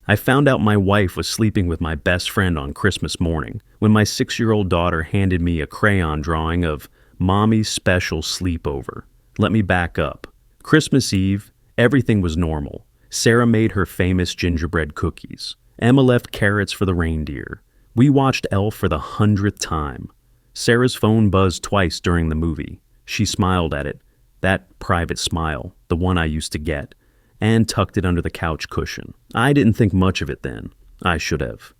I found out my wife was sleeping with my best friend on Christmas morning when my 6-year-old daughter handed me a crayon drawing of Mommy's Special Sleepover. Let me back up. Christmas Eve, everything was normal. Sarah made her famous gingerbread cookies. Emma left carrots for the reindeer. We watched Elf for the 100th time. Sarah's phone buzzed twice during the movie. She smiled at it, that private smile, the one I used to get, and tucked it under the couch cushion. I didn't think much of it then. I should have.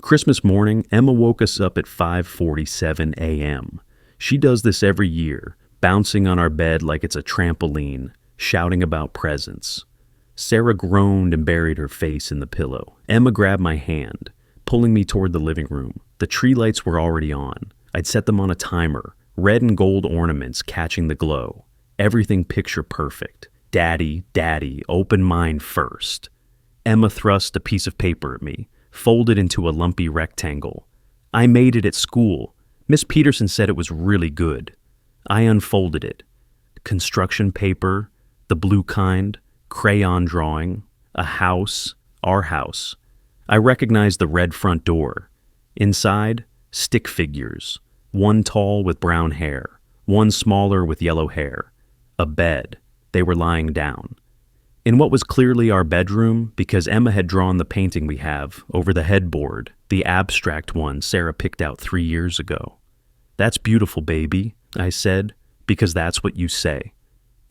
Christmas morning, Emma woke us up at 5:47 a.m. She does this every year, bouncing on our bed like it's a trampoline, shouting about presents. Sarah groaned and buried her face in the pillow. Emma grabbed my hand, pulling me toward the living room. The tree lights were already on. I'd set them on a timer, red and gold ornaments catching the glow. Everything picture perfect. Daddy, Daddy, open mine first. Emma thrust a piece of paper at me, folded into a lumpy rectangle. I made it at school. Miss Peterson said it was really good. I unfolded it. Construction paper, the blue kind, crayon drawing, a house, our house. I recognized the red front door. Inside, stick figures, one tall with brown hair, one smaller with yellow hair, a bed. They were lying down. In what was clearly our bedroom, because Emma had drawn the painting we have over the headboard, the abstract one Sarah picked out 3 years ago. "That's beautiful, baby," I said, "because that's what you say."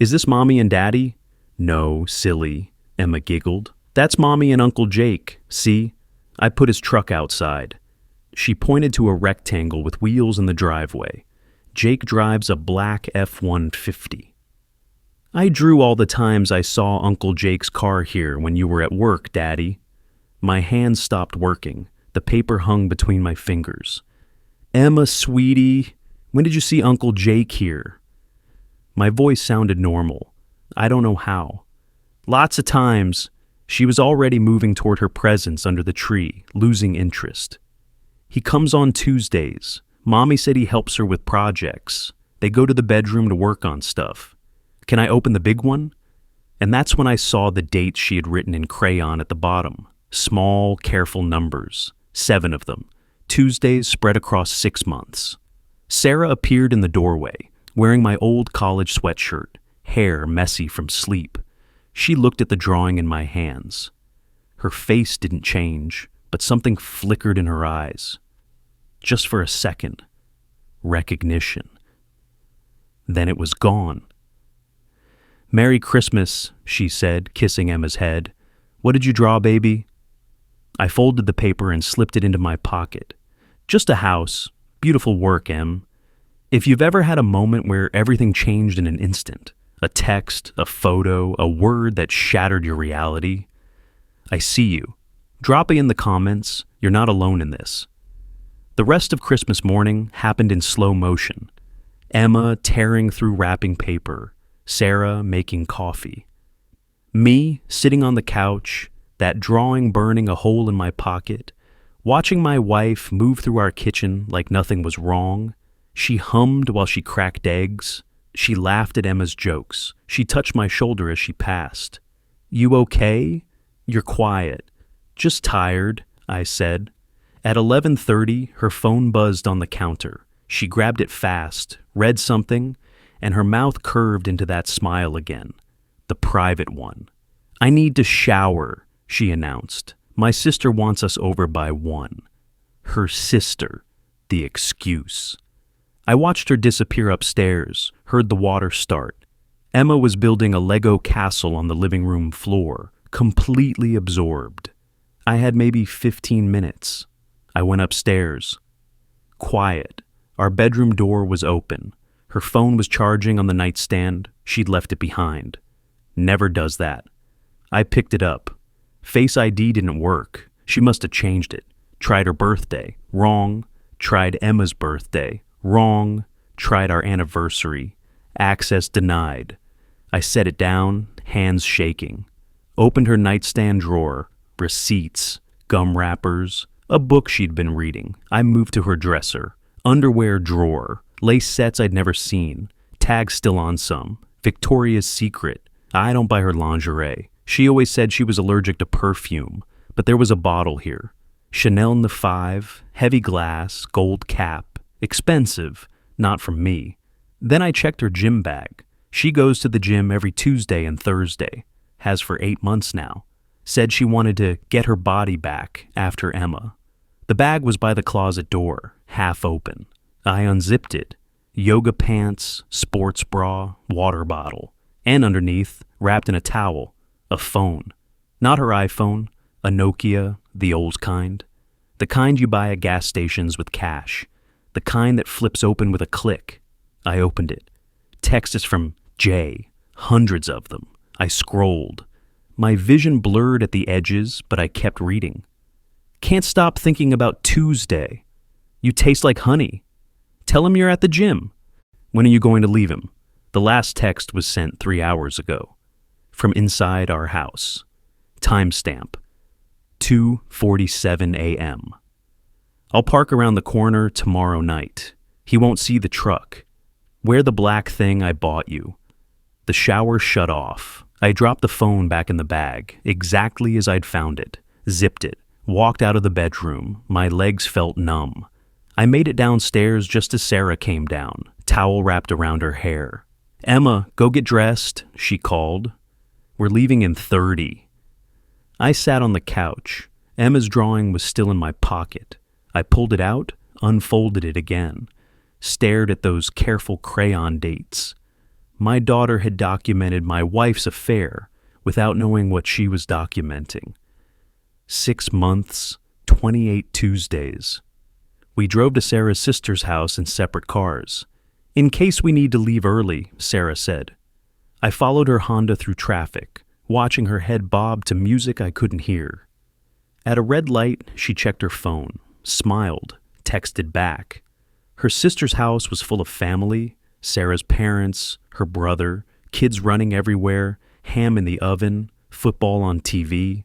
"Is this Mommy and Daddy?" "No, silly," Emma giggled. "That's Mommy and Uncle Jake. See? I put his truck outside." She pointed to a rectangle with wheels in the driveway. "Jake drives a black F-150. "I drew all the times I saw Uncle Jake's car here when you were at work, Daddy." My hands stopped working. The paper hung between my fingers. "Emma, sweetie, when did you see Uncle Jake here?" My voice sounded normal. I don't know how. "Lots of times." She was already moving toward her presents under the tree, losing interest. "He comes on Tuesdays. Mommy said he helps her with projects. They go to the bedroom to work on stuff. Can I open the big one?" And that's when I saw the dates she had written in crayon at the bottom. Small, careful numbers. 7 of them. Tuesdays spread across 6 months. Sarah appeared in the doorway, wearing my old college sweatshirt, hair messy from sleep. She looked at the drawing in my hands. Her face didn't change, but something flickered in her eyes. Just for a second. Recognition. Then it was gone. "Merry Christmas," she said, kissing Emma's head. "What did you draw, baby?" I folded the paper and slipped it into my pocket. "Just a house. Beautiful work, Em." If you've ever had a moment where everything changed in an instant, a text, a photo, a word that shattered your reality, I see you. Drop it in the comments. You're not alone in this. The rest of Christmas morning happened in slow motion. Emma tearing through wrapping paper, Sarah making coffee. Me sitting on the couch, that drawing burning a hole in my pocket, watching my wife move through our kitchen like nothing was wrong. She hummed while she cracked eggs. She laughed at Emma's jokes. She touched my shoulder as she passed. "You okay?" "You're quiet." "Just tired," I said. At 11:30, her phone buzzed on the counter. She grabbed it fast, read something, and her mouth curved into that smile again, the private one. "I need to shower," she announced. "My sister wants us over by 1. Her sister, the excuse. I watched her disappear upstairs, heard the water start. Emma was building a Lego castle on the living room floor, completely absorbed. I had maybe 15 minutes. I went upstairs. Quiet. Our bedroom door was open. Her phone was charging on the nightstand. She'd left it behind. Never does that. I picked it up. Face ID didn't work. She must have changed it. Tried her birthday. Wrong. Tried Emma's birthday. Wrong. Tried our anniversary. Access denied. I set it down, hands shaking. Opened her nightstand drawer. Receipts. Gum wrappers. A book she'd been reading. I moved to her dresser. Underwear drawer. Lace sets I'd never seen. Tags still on some. Victoria's Secret. I don't buy her lingerie. She always said she was allergic to perfume. but there was a bottle here. Chanel No. 5, heavy glass, gold cap, expensive, not from me. Then I checked her gym bag. She goes to the gym every Tuesday and Thursday, has for 8 months now. Said she wanted to get her body back after Emma. The bag was by the closet door, half open. I unzipped it. Yoga pants, sports bra, water bottle. And underneath, wrapped in a towel, a phone. Not her iPhone, a Nokia, the old kind. The kind you buy at gas stations with cash. The kind that flips open with a click. I opened it. Text is from Jay, hundreds of them. I scrolled. My vision blurred at the edges, but I kept reading. Can't stop thinking about Tuesday. You taste like honey. Tell him you're at the gym. When are you going to leave him? The last text was sent 3 hours ago. From inside our house. Timestamp. 2:47 a.m. I'll park around the corner tomorrow night. He won't see the truck. Wear the black thing I bought you. The shower shut off. I dropped the phone back in the bag, exactly as I'd found it, zipped it, walked out of the bedroom. My legs felt numb. I made it downstairs just as Sarah came down, towel wrapped around her hair. Emma, go get dressed, she called. We're leaving in 30. I sat on the couch. Emma's drawing was still in my pocket. I pulled it out, unfolded it again, stared at those careful crayon dates. My daughter had documented my wife's affair without knowing what she was documenting. 6 months, 28 Tuesdays. We drove to Sarah's sister's house in separate cars. In case we need to leave early, Sarah said. I followed her Honda through traffic, watching her head bob to music I couldn't hear. At a red light, she checked her phone, smiled, texted back. Her sister's house was full of family, Sarah's parents, her brother, kids running everywhere, ham in the oven, football on TV.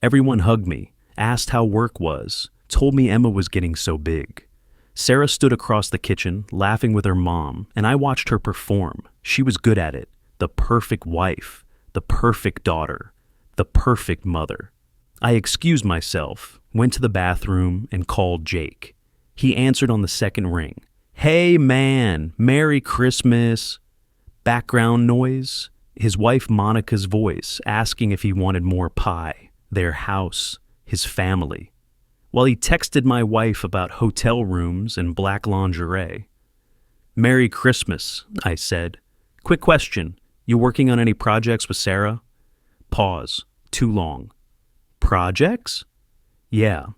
Everyone hugged me, asked how work was, told me Emma was getting so big. Sarah stood across the kitchen, laughing with her mom, and I watched her perform. She was good at it. The perfect wife, the perfect daughter, the perfect mother. I excused myself, went to the bathroom, and called Jake. He answered on the second ring. Hey man, Merry Christmas. Background noise. His wife Monica's voice asking if he wanted more pie, their house, his family. While he texted my wife about hotel rooms and black lingerie. Merry Christmas, I said. Quick question. You working on any projects with Sarah? Pause. Too long. Projects? Yeah.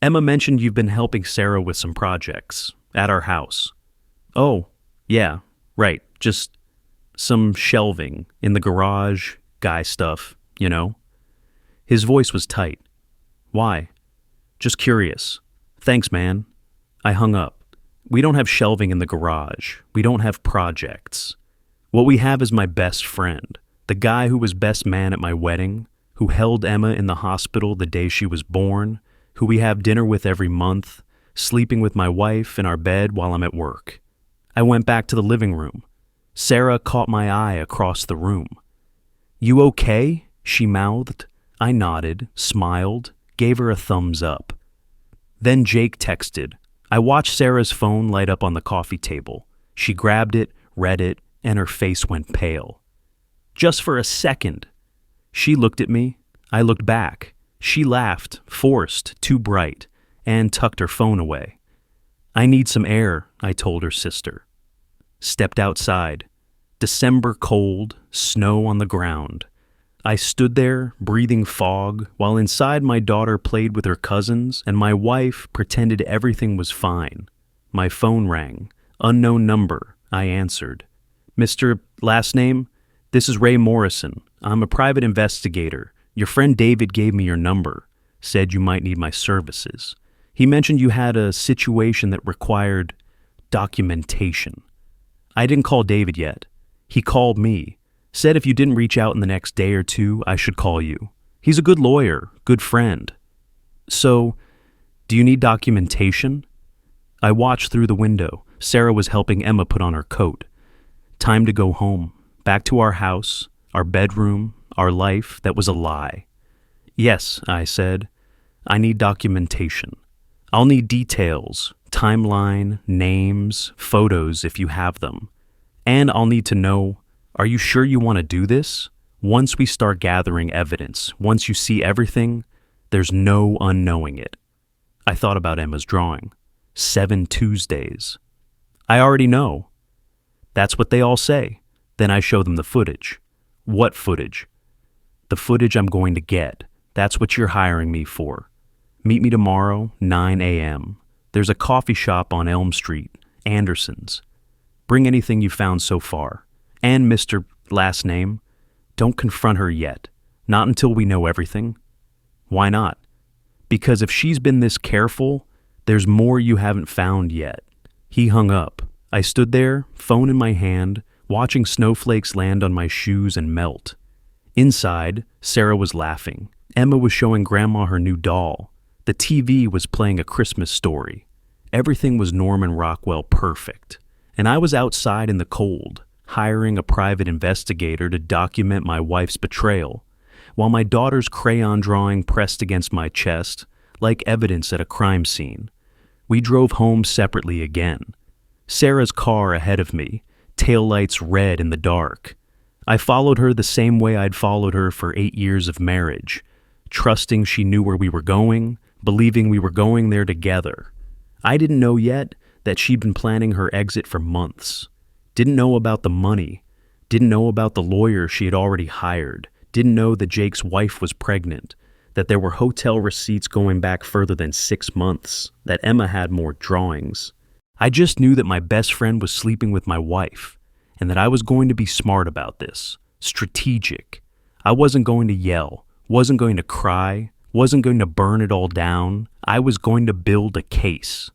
Emma mentioned you've been helping Sarah with some projects at our house. Oh, yeah, right. Just some shelving in the garage, guy stuff, you know? His voice was tight. Why? Just curious. Thanks, man. I hung up. We don't have shelving in the garage. We don't have projects. What we have is my best friend, the guy who was best man at my wedding, who held Emma in the hospital the day she was born, who we have dinner with every month, sleeping with my wife in our bed while I'm at work. I went back to the living room. Sarah caught my eye across the room. You okay? She mouthed. I nodded, smiled, gave her a thumbs up. Then Jake texted. I watched Sarah's phone light up on the coffee table. She grabbed it, read it, and her face went pale. Just for a second. She looked at me. I looked back. She laughed, forced, too bright, and tucked her phone away. I need some air, I told her sister. Stepped outside. December cold, snow on the ground. I stood there, breathing fog, while inside my daughter played with her cousins and my wife pretended everything was fine. My phone rang. Unknown number. I answered. Mr. Last name? This is Ray Morrison. I'm a private investigator. Your friend David gave me your number, said you might need my services. He mentioned you had a situation that required documentation. I didn't call David yet. He called me, said if you didn't reach out in the next day or two, I should call you. He's a good lawyer, good friend. So, do you need documentation? I watched through the window. Sarah was helping Emma put on her coat. Time to go home, back to our house, our bedroom, our life that was a lie. Yes, I said. I need documentation. I'll need details, timeline, names, photos if you have them. And I'll need to know, are you sure you want to do this? Once we start gathering evidence, once you see everything, there's no unknowing it. I thought about Emma's drawing. 7 Tuesdays. I already know. That's what they all say. Then I show them the footage. What footage? The footage I'm going to get. That's what you're hiring me for. Meet me tomorrow, 9 a.m. There's a coffee shop on Elm Street, Anderson's. Bring anything you found so far. And Mr. Last Name. Don't confront her yet. Not until we know everything. Why not? Because if she's been this careful, there's more you haven't found yet. He hung up. I stood there, phone in my hand, watching snowflakes land on my shoes and melt. Inside, Sarah was laughing. Emma was showing Grandma her new doll. The TV was playing A Christmas Story. Everything was Norman Rockwell perfect. And I was outside in the cold, hiring a private investigator to document my wife's betrayal, while my daughter's crayon drawing pressed against my chest, like evidence at a crime scene. We drove home separately again. Sarah's car ahead of me, taillights red in the dark. I followed her the same way I'd followed her for 8 years of marriage, trusting she knew where we were going, believing we were going there together. I didn't know yet that she'd been planning her exit for months. Didn't know about the money. Didn't know about the lawyer she had already hired. Didn't know that Jake's wife was pregnant, that there were hotel receipts going back further than 6 months, that Emma had more drawings. I just knew that my best friend was sleeping with my wife, and that I was going to be smart about this, strategic. I wasn't going to yell, wasn't going to cry, wasn't going to burn it all down. I was going to build a case.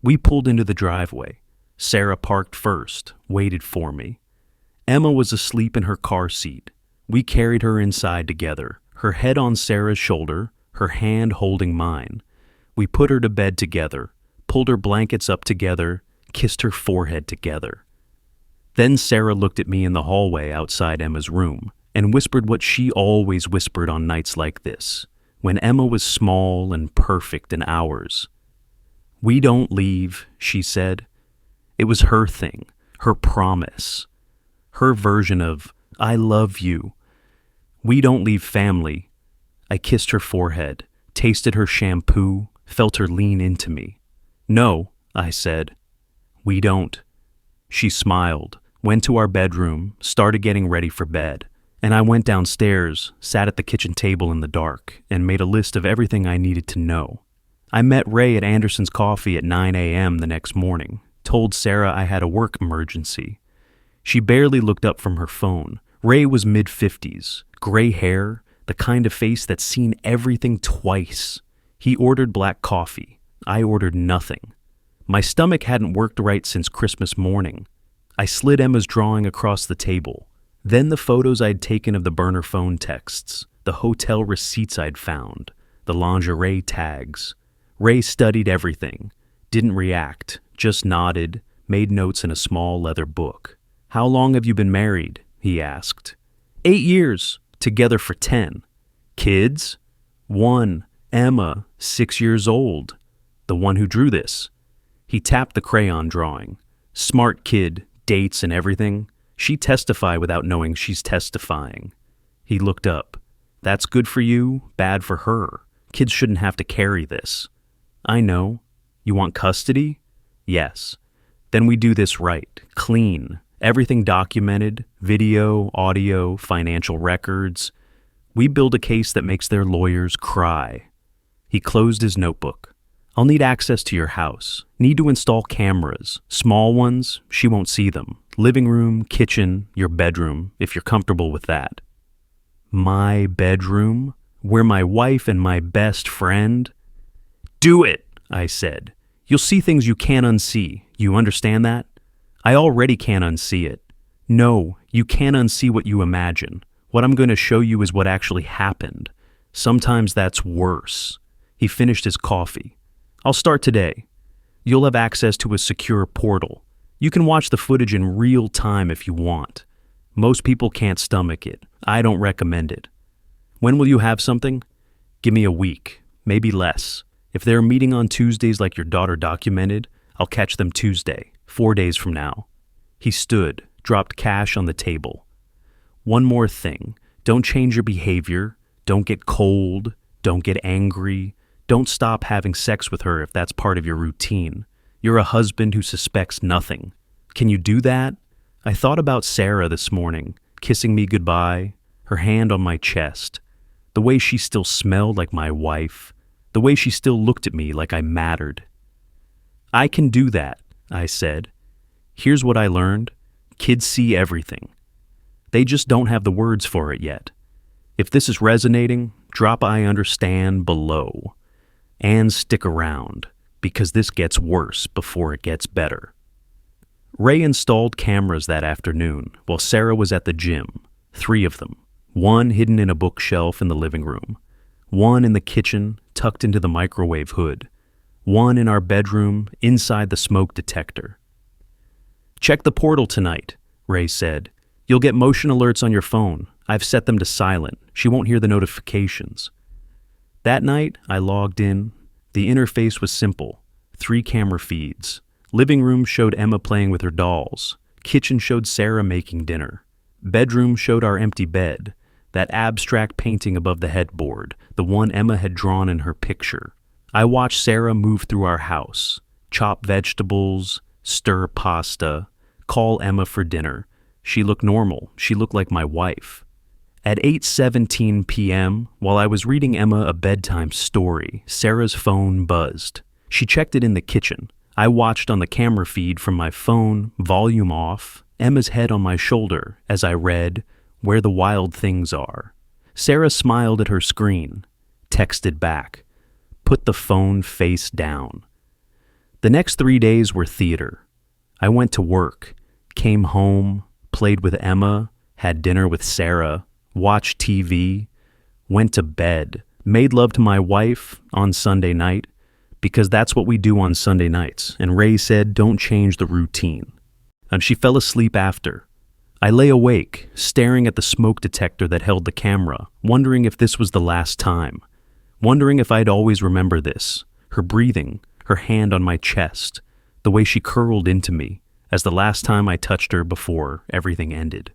We pulled into the driveway. Sarah parked first, waited for me. Emma was asleep in her car seat. We carried her inside together, her head on Sarah's shoulder, her hand holding mine. We put her to bed together, pulled her blankets up together, kissed her forehead together. Then Sarah looked at me in the hallway outside Emma's room and whispered what she always whispered on nights like this, when Emma was small and perfect in ours. "We don't leave," she said. It was her thing, her promise, her version of, "I love you." "We don't leave family." I kissed her forehead, tasted her shampoo, felt her lean into me. "No," I said. "We don't." She smiled, went to our bedroom, started getting ready for bed, and I went downstairs, sat at the kitchen table in the dark, and made a list of everything I needed to know. I met Ray at Anderson's Coffee at 9 a.m. the next morning, told Sarah I had a work emergency. She barely looked up from her phone. Ray was mid-50s, gray hair, the kind of face that's seen everything twice. He ordered black coffee. I ordered nothing. My stomach hadn't worked right since Christmas morning. I slid Emma's drawing across the table. Then the photos I'd taken of the burner phone texts, the hotel receipts I'd found, the lingerie tags. Ray studied everything, didn't react, just nodded, made notes in a small leather book. "How long have you been married?" he asked. 8 years, together for 10. "Kids?" "1, Emma, 6 years old. The one who drew this." He tapped the crayon drawing. "Smart kid, dates and everything. She testify without knowing she's testifying." He looked up. "That's good for you, bad for her. Kids shouldn't have to carry this." "I know. You want custody?" "Yes." "Then we do this right, clean. Everything documented, video, audio, financial records. We build a case that makes their lawyers cry." He closed his notebook. "I'll need access to your house. Need to install cameras. Small ones, she won't see them. Living room, kitchen, your bedroom, if you're comfortable with that." My bedroom? Where my wife and my best friend? "Do it," I said. "You'll see things you can't unsee. You understand that?" "I already can't unsee it." "No, you can't unsee what you imagine. What I'm going to show you is what actually happened. Sometimes that's worse." He finished his coffee. "I'll start today. You'll have access to a secure portal. You can watch the footage in real time if you want. Most people can't stomach it. I don't recommend it. When will you have something?" Give me a week, maybe less. If they're meeting on Tuesdays like your daughter documented, I'll catch them Tuesday, 4 days from now. He stood, dropped cash on the table. One more thing. Don't change your behavior. Don't get cold. Don't get angry. Don't stop having sex with her if that's part of your routine. You're a husband who suspects nothing. Can you do that? I thought about Sarah this morning, kissing me goodbye, her hand on my chest, the way she still smelled like my wife, the way she still looked at me like I mattered. I can do that, I said. Here's what I learned. Kids see everything. They just don't have the words for it yet. If this is resonating, drop I understand below. And stick around, because this gets worse before it gets better. Ray installed cameras that afternoon while Sarah was at the gym, 3 of them. One hidden in a bookshelf in the living room, one in the kitchen tucked into the microwave hood, one in our bedroom inside the smoke detector. Check the portal tonight, Ray said. You'll get motion alerts on your phone. I've set them to silent. She won't hear the notifications. That night, I logged in. The interface was simple. 3 camera feeds. Living room showed Emma playing with her dolls. Kitchen showed Sarah making dinner. Bedroom showed our empty bed, that abstract painting above the headboard, the one Emma had drawn in her picture. I watched Sarah move through our house, chop vegetables, stir pasta, call Emma for dinner. She looked normal. She looked like my wife. At 8:17 p.m., while I was reading Emma a bedtime story, Sarah's phone buzzed. She checked it in the kitchen. I watched on the camera feed from my phone, volume off, Emma's head on my shoulder as I read, "Where the Wild Things Are." Sarah smiled at her screen, texted back, "Put the phone face down." The next 3 days were theater. I went to work, came home, played with Emma, had dinner with Sarah, watched TV, went to bed, made love to my wife on Sunday night, because that's what we do on Sunday nights, and Ray said don't change the routine. And she fell asleep after. I lay awake, staring at the smoke detector that held the camera, wondering if this was the last time, wondering if I'd always remember this, her breathing, her hand on my chest, the way she curled into me, as the last time I touched her before everything ended.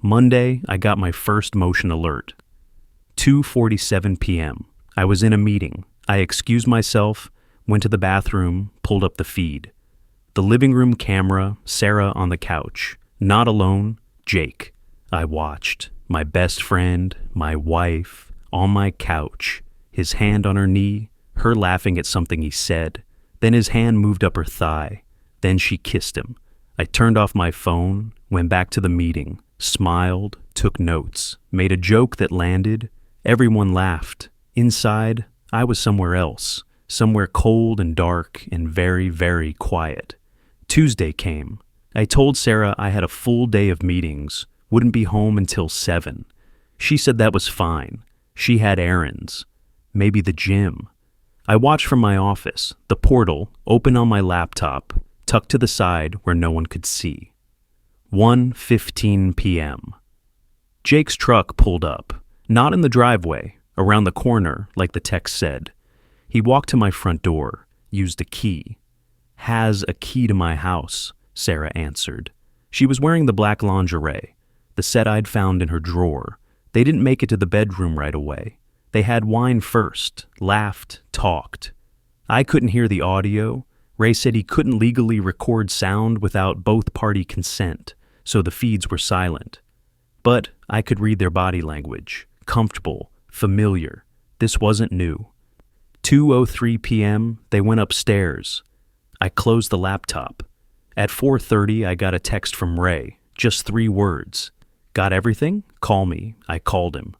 Monday, I got my first motion alert. 2:47 p.m. I was in a meeting. I excused myself, went to the bathroom, pulled up the feed. The living room camera, Sarah on the couch. Not alone, Jake. I watched. My best friend, my wife, on my couch. His hand on her knee, her laughing at something he said. Then his hand moved up her thigh. Then she kissed him. I turned off my phone, went back to the meeting, smiled, took notes, made a joke that landed. Everyone laughed. Inside, I was somewhere else, somewhere cold and dark and very, very quiet. Tuesday came. I told Sarah I had a full day of meetings, wouldn't be home until 7. She said that was fine. She had errands. Maybe the gym. I watched from my office, the portal, open on my laptop, tucked to the side where no one could see. 1:15 p.m. Jake's truck pulled up, not in the driveway, around the corner, like the text said. He walked to my front door, used a key. Has a key to my house, Sarah answered. She was wearing the black lingerie, the set I'd found in her drawer. They didn't make it to the bedroom right away. They had wine first, laughed, talked. I couldn't hear the audio. Ray said he couldn't legally record sound without both party consent, so the feeds were silent. But I could read their body language, comfortable, familiar. This wasn't new. 2:03 p.m., they went upstairs. I closed the laptop. At 4:30, I got a text from Ray, just 3 words. Got everything? Call me. I called him.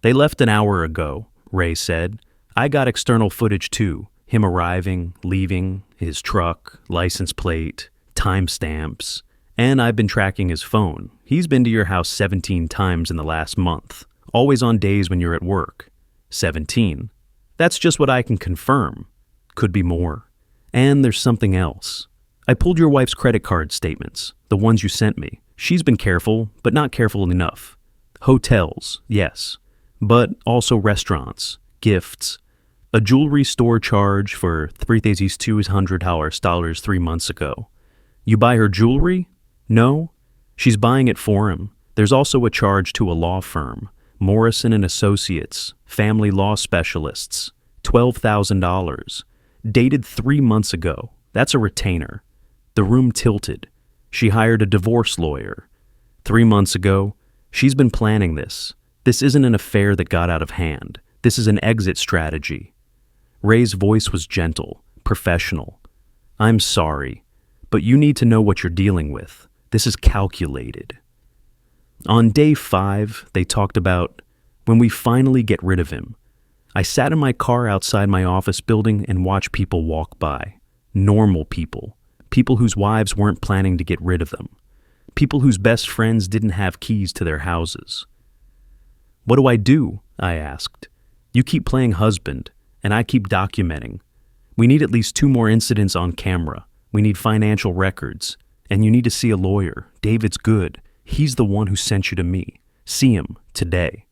They left an hour ago, Ray said. I got external footage too, him arriving, leaving, his truck, license plate, timestamps, and I've been tracking his phone. He's been to your house 17 times in the last month, always on days when you're at work. 17. That's just what I can confirm. Could be more. And there's something else. I pulled your wife's credit card statements, the ones you sent me. She's been careful, but not careful enough. Hotels, yes, but also restaurants, gifts, a jewelry store charge for $3,200 3 months ago. You buy her jewelry? No? She's buying it for him. There's also a charge to a law firm, Morrison and Associates, family law specialists, $12,000. Dated 3 months ago. That's a retainer. The room tilted. She hired a divorce lawyer. 3 months ago, she's been planning this. This isn't an affair that got out of hand. This is an exit strategy. Ray's voice was gentle, professional. I'm sorry, but you need to know what you're dealing with. This is calculated. On day 5, they talked about when we finally get rid of him. I sat in my car outside my office building and watched people walk by. Normal people. People whose wives weren't planning to get rid of them. People whose best friends didn't have keys to their houses. What do I do? I asked. You keep playing husband, and I keep documenting. We need at least 2 more incidents on camera. We need financial records. And you need to see a lawyer. David's good. He's the one who sent you to me. See him today.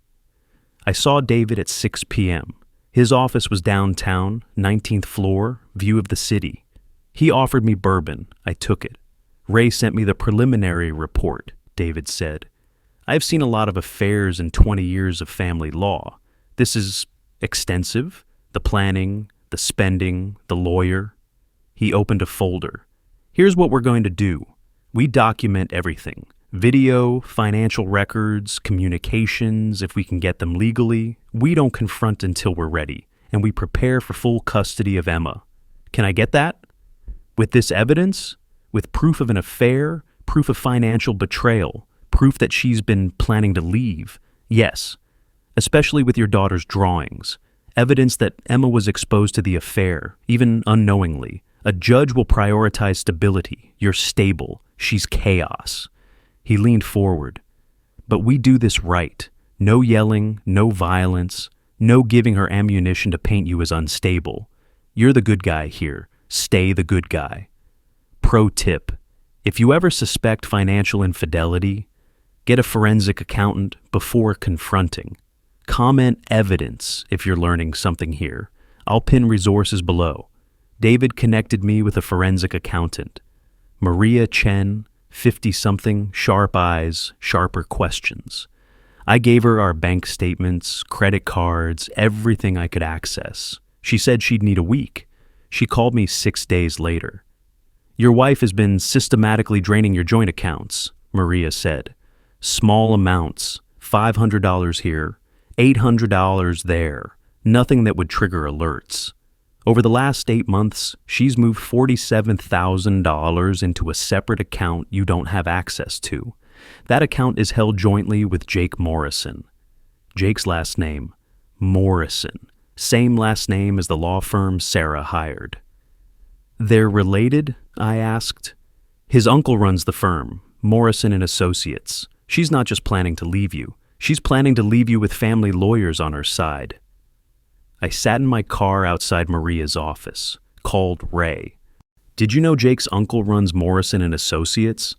I saw David at 6 p.m. His office was downtown, 19th floor, view of the city. He offered me bourbon. I took it. Ray sent me the preliminary report, David said. I've seen a lot of affairs in 20 years of family law. This is extensive. The planning, the spending, the lawyer. He opened a folder. Here's what we're going to do. We document everything. Video, financial records, communications, if we can get them legally. We don't confront until we're ready, and we prepare for full custody of Emma. Can I get that? With this evidence, with proof of an affair, proof of financial betrayal, proof that she's been planning to leave, yes, especially with your daughter's drawings, evidence that Emma was exposed to the affair, even unknowingly. A judge will prioritize stability. You're stable. She's chaos. He leaned forward. But we do this right. No yelling, no violence, no giving her ammunition to paint you as unstable. You're the good guy here. Stay the good guy. Pro tip: if you ever suspect financial infidelity, get a forensic accountant before confronting. Comment evidence if you're learning something here. I'll pin resources below. David connected me with a forensic accountant. Maria Chen, 50-something, sharp eyes, sharper questions. I gave her our bank statements, credit cards, everything I could access. She said she'd need a week. She called me 6 days later. Your wife has been systematically draining your joint accounts, Maria said. Small amounts, $500 here, $800 there, nothing that would trigger alerts. Over the last 8 months, she's moved $47,000 into a separate account you don't have access to. That account is held jointly with Jake Morrison. Jake's last name, Morrison. Same last name as the law firm Sarah hired. They're related? I asked. His uncle runs the firm, Morrison and Associates. She's not just planning to leave you. She's planning to leave you with family lawyers on her side. I sat in my car outside Maria's office, called Ray. Did you know Jake's uncle runs Morrison and Associates?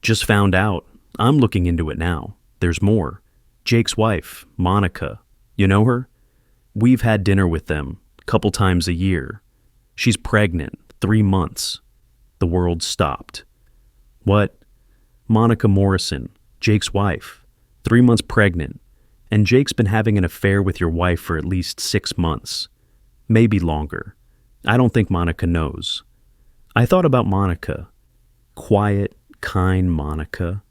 Just found out. I'm looking into it now. There's more. Jake's wife, Monica. You know her? We've had dinner with them, couple times a year. She's pregnant, 3 months. The world stopped. What? Monica Morrison, Jake's wife, 3 months pregnant. And Jake's been having an affair with your wife for at least 6 months. Maybe longer. I don't think Monica knows. I thought about Monica. Quiet, kind Monica.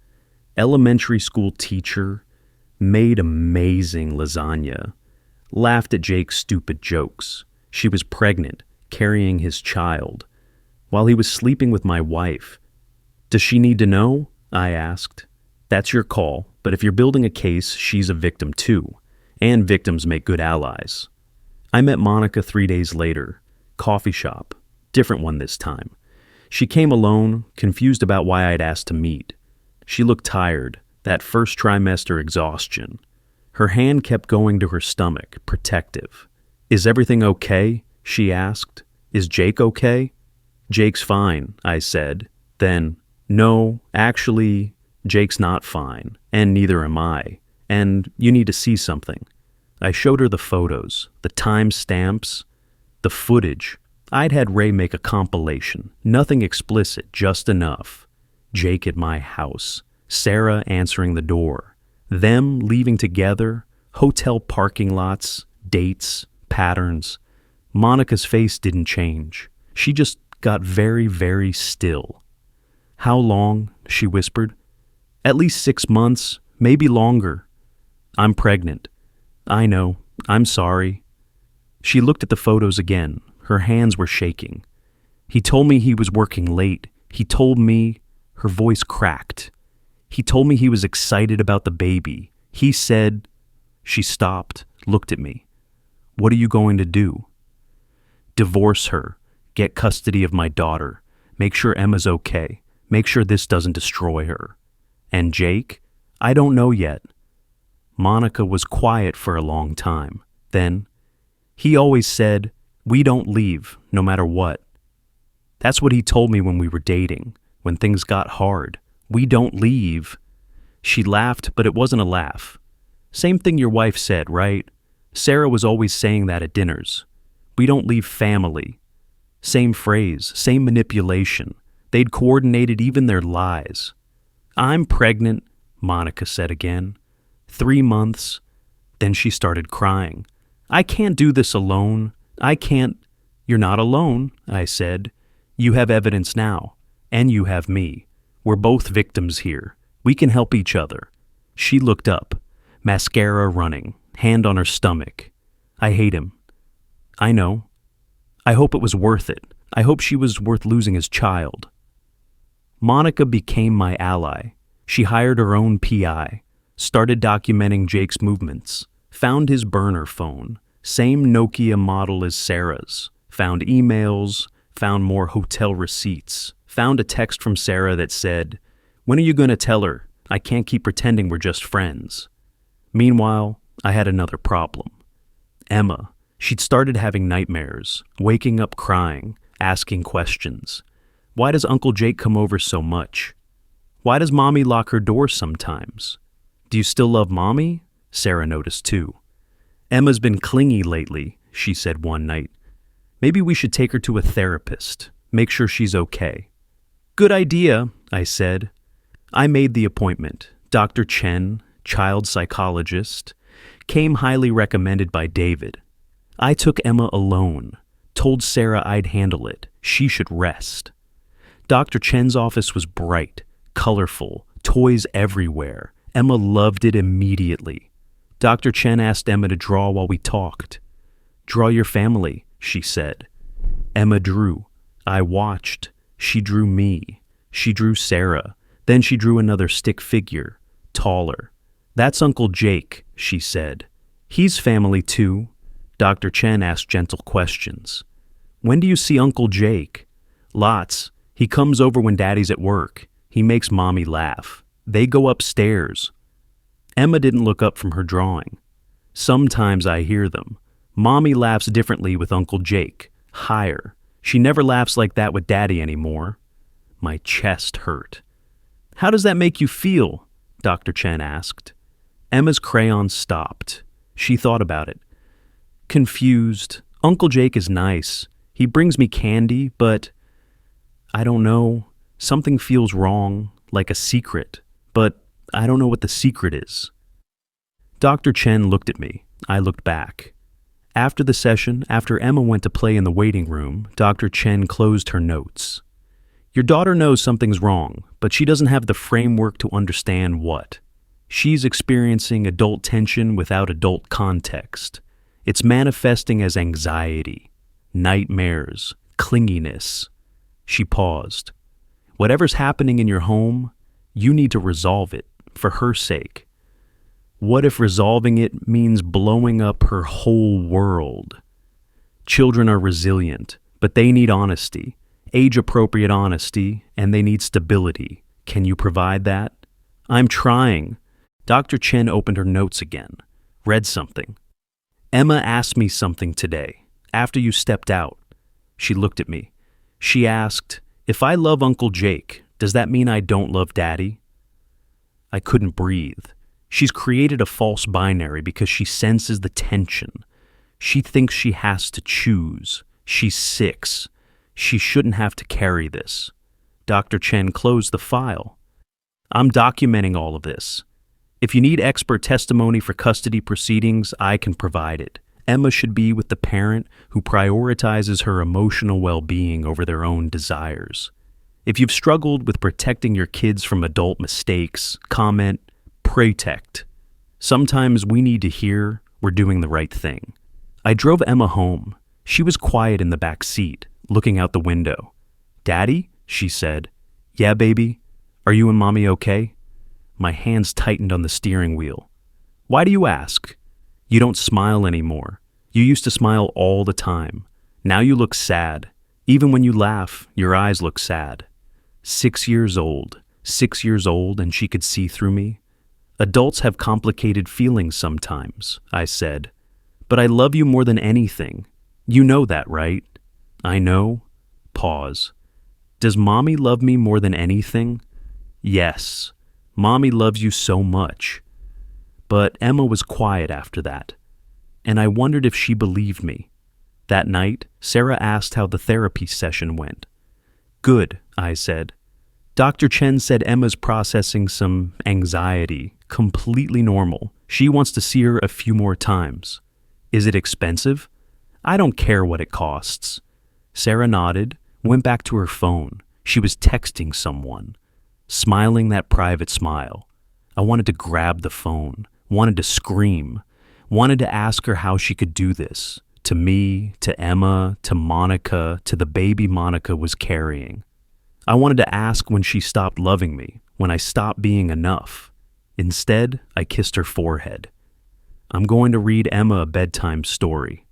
Elementary school teacher. Made amazing lasagna. Laughed at Jake's stupid jokes. She was pregnant, carrying his child. While he was sleeping with my wife. Does she need to know? I asked. That's your call. But if you're building a case, she's a victim too. And victims make good allies. I met Monica 3 days later. Coffee shop. Different one this time. She came alone, confused about why I'd asked to meet. She looked tired, that first trimester exhaustion. Her hand kept going to her stomach, protective. Is everything okay? She asked. Is Jake okay? Jake's fine, I said. Then, no, actually, Jake's not fine, and neither am I, and you need to see something. I showed her the photos, the time stamps, the footage. I'd had Ray make a compilation. Nothing explicit, just enough. Jake at my house. Sarah answering the door. Them leaving together. Hotel parking lots. Dates. Patterns. Monica's face didn't change. She just got very, very still. "How long?" she whispered. "At least 6 months, maybe longer. I'm pregnant." "I know. I'm sorry." She looked at the photos again. Her hands were shaking. "He told me he was working late. He told me," her voice cracked. "He told me he was excited about the baby. He said," she stopped, looked at me. "What are you going to do?" "Divorce her. Get custody of my daughter. Make sure Emma's okay. Make sure this doesn't destroy her." "And Jake?" "I don't know yet." Monica was quiet for a long time. Then, "He always said, we don't leave, no matter what. That's what he told me when we were dating, when things got hard. We don't leave." She laughed, but it wasn't a laugh. "Same thing your wife said, right? Sarah was always saying that at dinners. We don't leave family." Same phrase, same manipulation. They'd coordinated even their lies. "I'm pregnant," Monica said again. 3 months. Then she started crying. "I can't do this alone. I can't." "You're not alone," I said. "You have evidence now. And you have me. We're both victims here. We can help each other." She looked up, mascara running, hand on her stomach. "I hate him." "I know. I hope it was worth it. I hope she was worth losing his child." Monica became my ally. She hired her own PI, started documenting Jake's movements, found his burner phone, same Nokia model as Sarah's, found emails, found more hotel receipts, found a text from Sarah that said, "When are you going to tell her? I can't keep pretending we're just friends." Meanwhile, I had another problem. Emma. She'd started having nightmares, waking up crying, asking questions. Why does Uncle Jake come over so much? Why does Mommy lock her door sometimes? Do you still love Mommy? Sarah noticed too. Emma's been clingy lately, she said one night. Maybe we should take her to a therapist, make sure she's okay. Good idea, I said. I made the appointment. Dr. Chen, child psychologist, came highly recommended by David. I took Emma alone, told Sarah I'd handle it. She should rest. Dr. Chen's office was bright, colorful, toys everywhere. Emma loved it immediately. Dr. Chen asked Emma to draw while we talked. Draw your family, she said. Emma drew. I watched. She drew me. She drew Sarah. Then she drew another stick figure, taller. That's Uncle Jake, she said. He's family too. Dr. Chen asked gentle questions. When do you see Uncle Jake? Lots. He comes over when Daddy's at work. He makes Mommy laugh. They go upstairs. Emma didn't look up from her drawing. Sometimes I hear them. Mommy laughs differently with Uncle Jake, higher. She never laughs like that with Daddy anymore. My chest hurt. How does that make you feel? Dr. Chen asked. Emma's crayon stopped. She thought about it. Confused. Uncle Jake is nice. He brings me candy, but I don't know. Something feels wrong, like a secret, but I don't know what the secret is. Dr. Chen looked at me. I looked back. After the session, after Emma went to play in the waiting room, Dr. Chen closed her notes. Your daughter knows something's wrong, but she doesn't have the framework to understand what. She's experiencing adult tension without adult context. It's manifesting as anxiety, nightmares, clinginess. She paused. Whatever's happening in your home, you need to resolve it, for her sake. What if resolving it means blowing up her whole world? Children are resilient, but they need honesty, age-appropriate honesty, and they need stability. Can you provide that? I'm trying. Dr. Chen opened her notes again, read something. Emma asked me something today, after you stepped out. She looked at me. She asked, if I love Uncle Jake, does that mean I don't love Daddy? I couldn't breathe. She's created a false binary because she senses the tension. She thinks she has to choose. She's 6. She shouldn't have to carry this. Dr. Chen closed the file. I'm documenting all of this. If you need expert testimony for custody proceedings, I can provide it. Emma should be with the parent who prioritizes her emotional well-being over their own desires. If you've struggled with protecting your kids from adult mistakes, comment, protect. Sometimes we need to hear we're doing the right thing. I drove Emma home. She was quiet in the back seat, looking out the window. "Daddy?" she said. "Yeah, baby. Are you and Mommy okay?" My hands tightened on the steering wheel. "Why do you ask? You don't smile anymore. You used to smile all the time. Now you look sad. Even when you laugh, your eyes look sad." 6 years old, and she could see through me. "Adults have complicated feelings sometimes," I said. "But I love you more than anything. You know that, right?" "I know." Pause. "Does Mommy love me more than anything?" "Yes. Mommy loves you so much." But Emma was quiet after that, and I wondered if she believed me. That night, Sarah asked how the therapy session went. "Good," I said. "Dr. Chen said Emma's processing some anxiety, completely normal. She wants to see her a few more times." "Is it expensive?" "I don't care what it costs." Sarah nodded, went back to her phone. She was texting someone, smiling that private smile. I wanted to grab the phone, wanted to scream, wanted to ask her how she could do this. To me, to Emma, to Monica, to the baby Monica was carrying. I wanted to ask when she stopped loving me, when I stopped being enough. Instead, I kissed her forehead. I'm going to read Emma a bedtime story.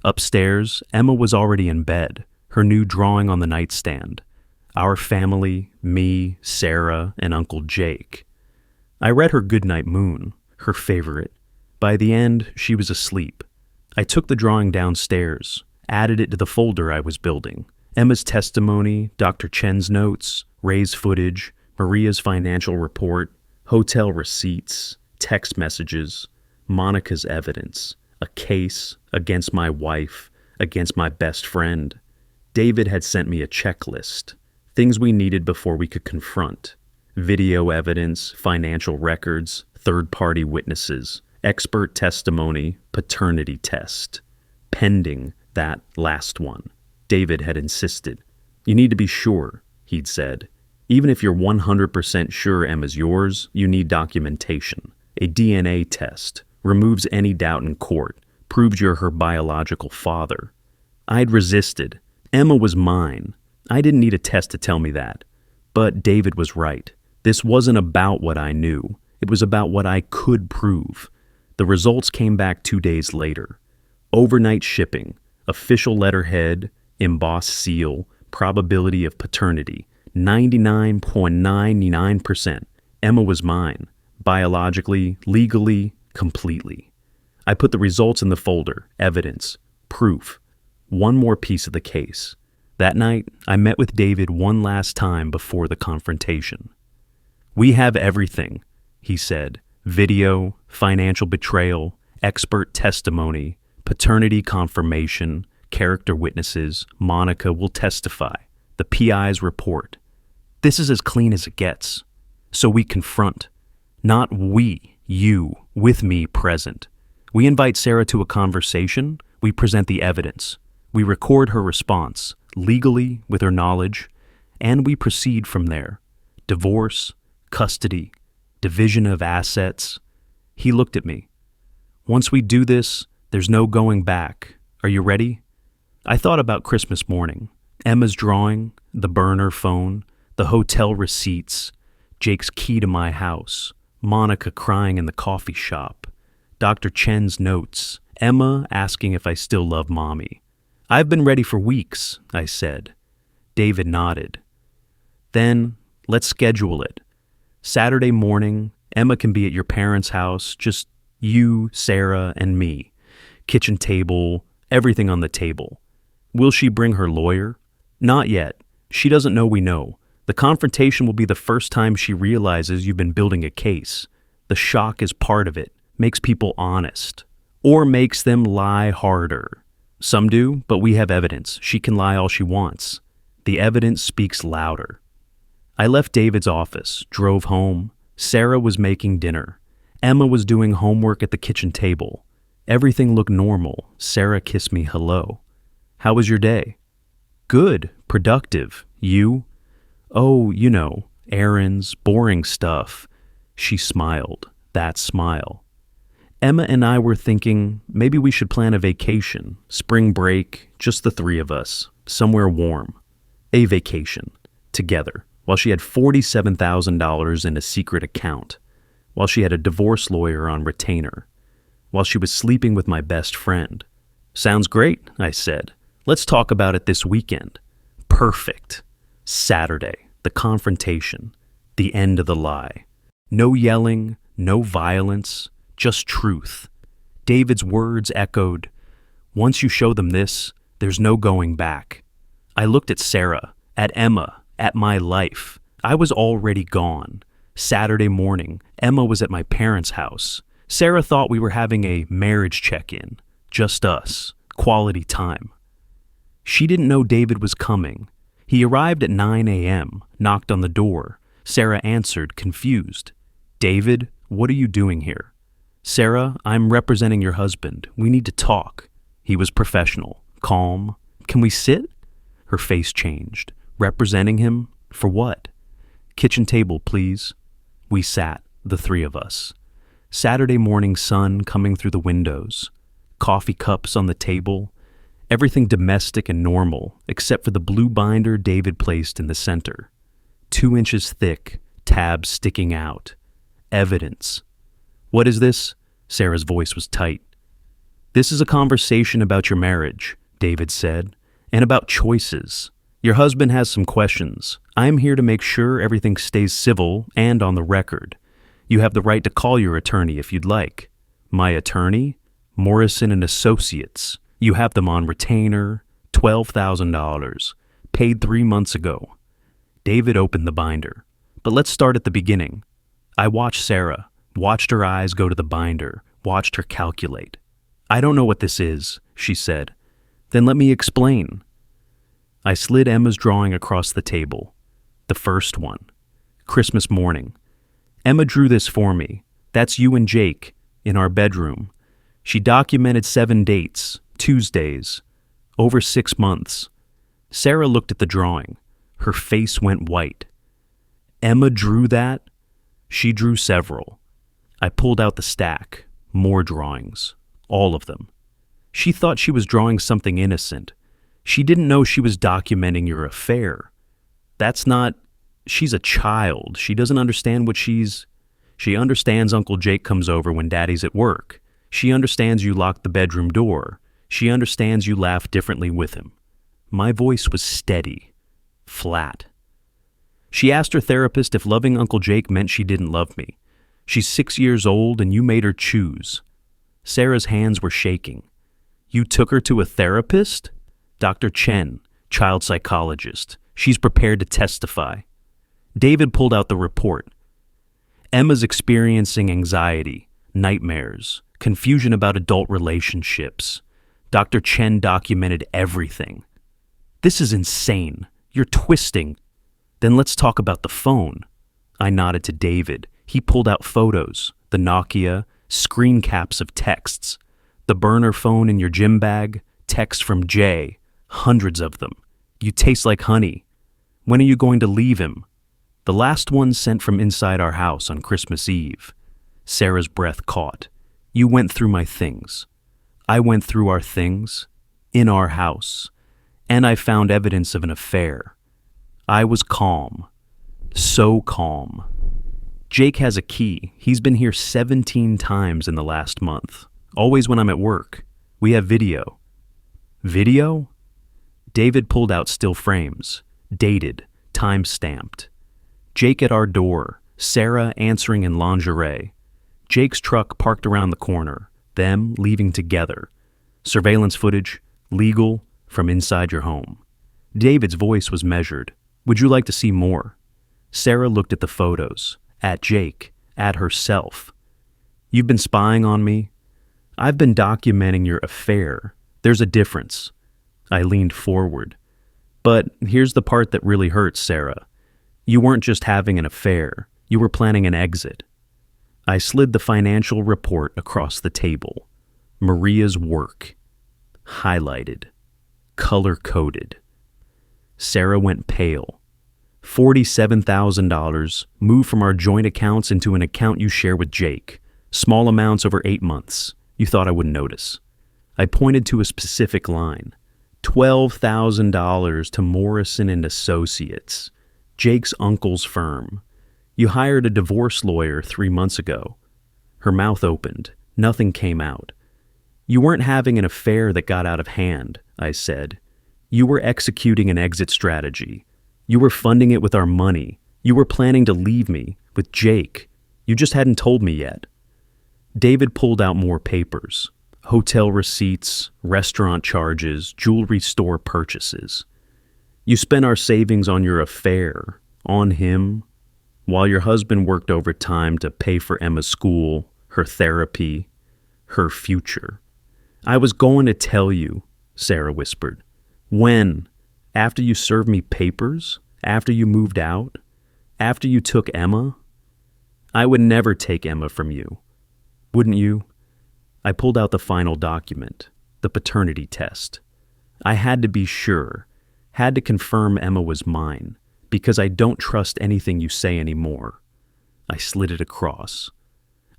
Upstairs, Emma was already in bed, her new drawing on the nightstand. Our family, me, Sarah, and Uncle Jake. I read her Goodnight Moon, her favorite. By the end, she was asleep. I took the drawing downstairs, added it to the folder I was building. Emma's testimony, Dr. Chen's notes, Ray's footage, Maria's financial report, hotel receipts, text messages, Monica's evidence, a case against my wife, against my best friend. David had sent me a checklist, things we needed before we could confront. Video evidence, financial records, third-party witnesses, expert testimony, paternity test. Pending that last one. David had insisted. "You need to be sure," he'd said. "Even if you're 100% sure Emma's yours, you need documentation. A DNA test removes any doubt in court, proves you're her biological father." I'd resisted. Emma was mine. I didn't need a test to tell me that. But David was right. This wasn't about what I knew. It was about what I could prove. The results came back 2 days later. Overnight shipping, official letterhead, embossed seal, probability of paternity, 99.99%. Emma was mine, biologically, legally, completely. I put the results in the folder, evidence, proof. One more piece of the case. That night, I met with David one last time before the confrontation. "We have everything," he said. "Video, financial betrayal, expert testimony, paternity confirmation, character witnesses, Monica will testify, the PI's report. This is as clean as it gets. So we confront. Not we, you, with me present. We invite Sarah to a conversation, we present the evidence. We record her response, legally, with her knowledge, and we proceed from there. Divorce, custody, division of assets." He looked at me. "Once we do this, there's no going back. Are you ready?" I thought about Christmas morning. Emma's drawing, the burner phone, the hotel receipts, Jake's key to my house, Monica crying in the coffee shop, Dr. Chen's notes, Emma asking if I still love Mommy. "I've been ready for weeks," I said. David nodded. "Then, let's schedule it. Saturday morning, Emma can be at your parents' house, just you, Sarah, and me. Kitchen table, everything on the table. Will she bring her lawyer?" "Not yet. She doesn't know we know. The confrontation will be the first time she realizes you've been building a case. The shock is part of it, makes people honest, or makes them lie harder. Some do, but we have evidence. She can lie all she wants. The evidence speaks louder. I left David's office, drove home. Sarah was making dinner. Emma was doing homework at the kitchen table. Everything looked normal. Sarah kissed me hello. How was your day? Good, productive. You? Oh, you know, errands, boring stuff. She smiled, that smile. Emma and I were thinking maybe we should plan a vacation, spring break, just the three of us, somewhere warm. A vacation, together, while she had $47,000 in a secret account, while she had a divorce lawyer on retainer, while she was sleeping with my best friend. Sounds great, I said. Let's talk about it this weekend. Perfect. Saturday, the confrontation, the end of the lie. No yelling, no violence, just truth. David's words echoed, "Once you show them this, there's no going back." I looked at Sarah, at Emma, at my life. I was already gone. Saturday morning, Emma was at my parents' house. Sarah thought we were having a marriage check-in. Just us. Quality time. She didn't know David was coming. He arrived at 9 a.m., knocked on the door. Sarah answered, confused. "David, what are you doing here?" "Sarah, I'm representing your husband. We need to talk." He was professional, calm. "Can we sit?" Her face changed. Representing him? For what? "Kitchen table, please." We sat, the three of us. Saturday morning sun coming through the windows. Coffee cups on the table. Everything domestic and normal, except for the blue binder David placed in the center. 2 inches thick, tabs sticking out. Evidence. "What is this?" Sarah's voice was tight. "This is a conversation about your marriage," David said, "and about choices. Your husband has some questions. I'm here to make sure everything stays civil and on the record. You have the right to call your attorney if you'd like." "My attorney?" "Morrison and Associates. You have them on retainer, $12,000, paid 3 months ago." David opened the binder. "But let's start at the beginning." I watched Sarah, watched her eyes go to the binder, watched her calculate. "I don't know what this is," she said. "Then let me explain." I slid Emma's drawing across the table. The first one. Christmas morning. "Emma drew this for me. That's you and Jake, in our bedroom. She documented 7 dates, Tuesdays, over 6 months." Sarah looked at the drawing. Her face went white. "Emma drew that?" "She drew several." I pulled out the stack. More drawings. All of them. She thought she was drawing something innocent. She didn't know she was documenting your affair. That's not... She's a child. She doesn't understand what she's... She understands Uncle Jake comes over when Daddy's at work. She understands you locked the bedroom door. She understands you laugh differently with him. My voice was steady. Flat. She asked her therapist if loving Uncle Jake meant she didn't love me. She's 6 years old and you made her choose. Sarah's hands were shaking. "You took her to a therapist?" "Dr. Chen, child psychologist. She's prepared to testify." David pulled out the report. "Emma's experiencing anxiety, nightmares, confusion about adult relationships. Dr. Chen documented everything." "This is insane. You're twisting." "Then let's talk about the phone." I nodded to David. He pulled out photos, the Nokia, screen caps of texts, the burner phone in your gym bag, texts from Jay, hundreds of them. "You taste like honey. When are you going to leave him?" The last one sent from inside our house on Christmas Eve. Sarah's breath caught. "You went through my things. I went through our things, in our house, and I found evidence of an affair. I was calm. So calm. Jake has a key. He's been here 17 times in the last month. Always when I'm at work. We have video." "Video?" David pulled out still frames. Dated. Time-stamped. Jake at our door. Sarah answering in lingerie. Jake's truck parked around the corner. Them leaving together. Surveillance footage. Legal. From inside your home. David's voice was measured. "Would you like to see more?" Sarah looked at the photos. At Jake. At herself. You've been spying on me? I've been documenting your affair. There's a difference. I leaned forward. But here's the part that really hurts, Sarah. You weren't just having an affair. You were planning an exit. I slid the financial report across the table. Maria's work. Highlighted. Color-coded. Sarah went pale. $47,000 moved from our joint accounts into an account you share with Jake. Small amounts over 8 months. You thought I wouldn't notice. I pointed to a specific line. $12,000 to Morrison and Associates, Jake's uncle's firm. You hired a divorce lawyer 3 months ago. Her mouth opened. Nothing came out. You weren't having an affair that got out of hand, I said. You were executing an exit strategy. You were funding it with our money. You were planning to leave me with Jake. You just hadn't told me yet. David pulled out more papers. Hotel receipts, restaurant charges, jewelry store purchases. You spent our savings on your affair, on him, while your husband worked overtime to pay for Emma's school, her therapy, her future. I was going to tell you, Sarah whispered. When? After you served me papers? After you moved out? After you took Emma? I would never take Emma from you. Wouldn't you? I pulled out the final document, the paternity test. I had to be sure, had to confirm Emma was mine, because I don't trust anything you say anymore. I slid it across.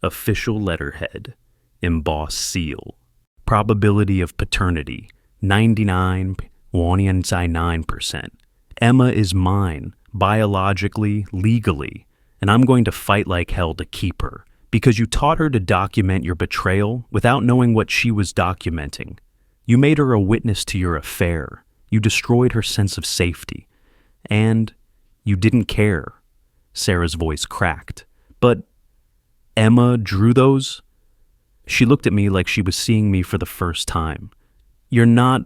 Official letterhead, embossed seal. Probability of paternity, 99.9%. Emma is mine, biologically, legally, and I'm going to fight like hell to keep her. Because you taught her to document your betrayal without knowing what she was documenting. You made her a witness to your affair. You destroyed her sense of safety. And you didn't care. Sarah's voice cracked. But Emma drew those? She looked at me like she was seeing me for the first time. You're not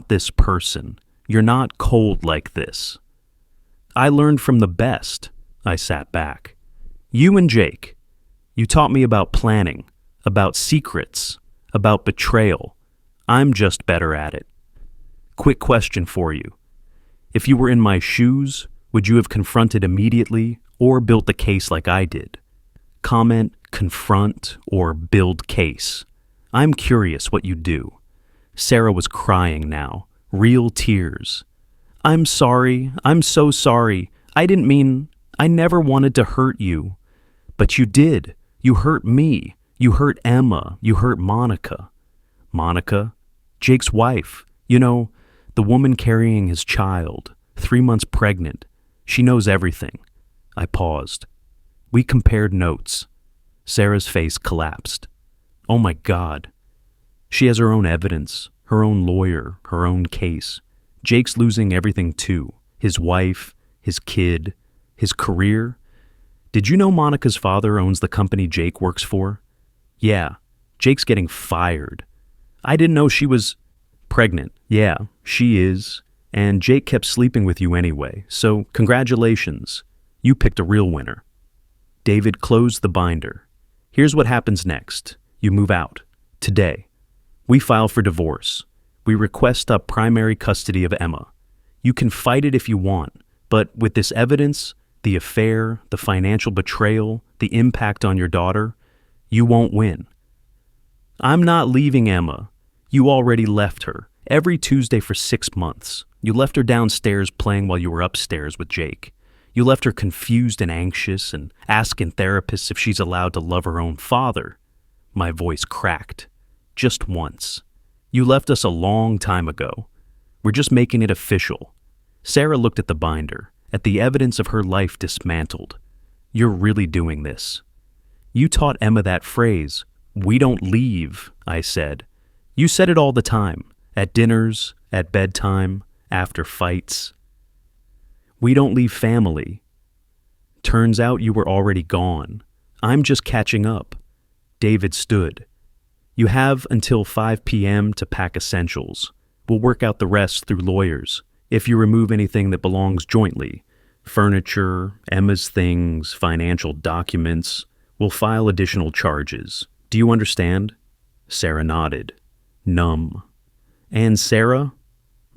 this person. You're not cold like this. I learned from the best. I sat back. You and Jake, you taught me about planning, about secrets, about betrayal. I'm just better at it. Quick question for you. If you were in my shoes, would you have confronted immediately or built the case like I did? Comment, confront, or build case. I'm curious what you'd do. Sarah was crying now, real tears. I'm sorry. I'm so sorry. I never wanted to hurt you. But you did. You hurt me. You hurt Emma. You hurt Monica. Monica? Jake's wife. You know, the woman carrying his child, 3 months pregnant. She knows everything. I paused. We compared notes. Sarah's face collapsed. Oh my God. She has her own evidence, her own lawyer, her own case. Jake's losing everything too. His wife, his kid, his career. Did you know Monica's father owns the company Jake works for? Yeah, Jake's getting fired. I didn't know she was pregnant. Yeah, she is. And Jake kept sleeping with you anyway, so congratulations. You picked a real winner. David closed the binder. Here's what happens next. You move out. Today. We file for divorce. We request up primary custody of Emma. You can fight it if you want, but with this evidence, the affair, the financial betrayal, the impact on your daughter, you won't win. I'm not leaving Emma. You already left her. Every Tuesday for 6 months. You left her downstairs playing while you were upstairs with Jake. You left her confused and anxious and asking therapists if she's allowed to love her own father. My voice cracked. Just once. You left us a long time ago. We're just making it official. Sarah looked at the binder, at the evidence of her life dismantled. You're really doing this. You taught Emma that phrase, "We don't leave," I said. You said it all the time, at dinners, at bedtime, after fights. We don't leave family. Turns out you were already gone. I'm just catching up. David stood. You have until 5 p.m. to pack essentials. We'll work out the rest through lawyers. If you remove anything that belongs jointly, furniture, Emma's things, financial documents, We'll file additional charges. Do you understand? Sarah nodded, numb. And Sarah?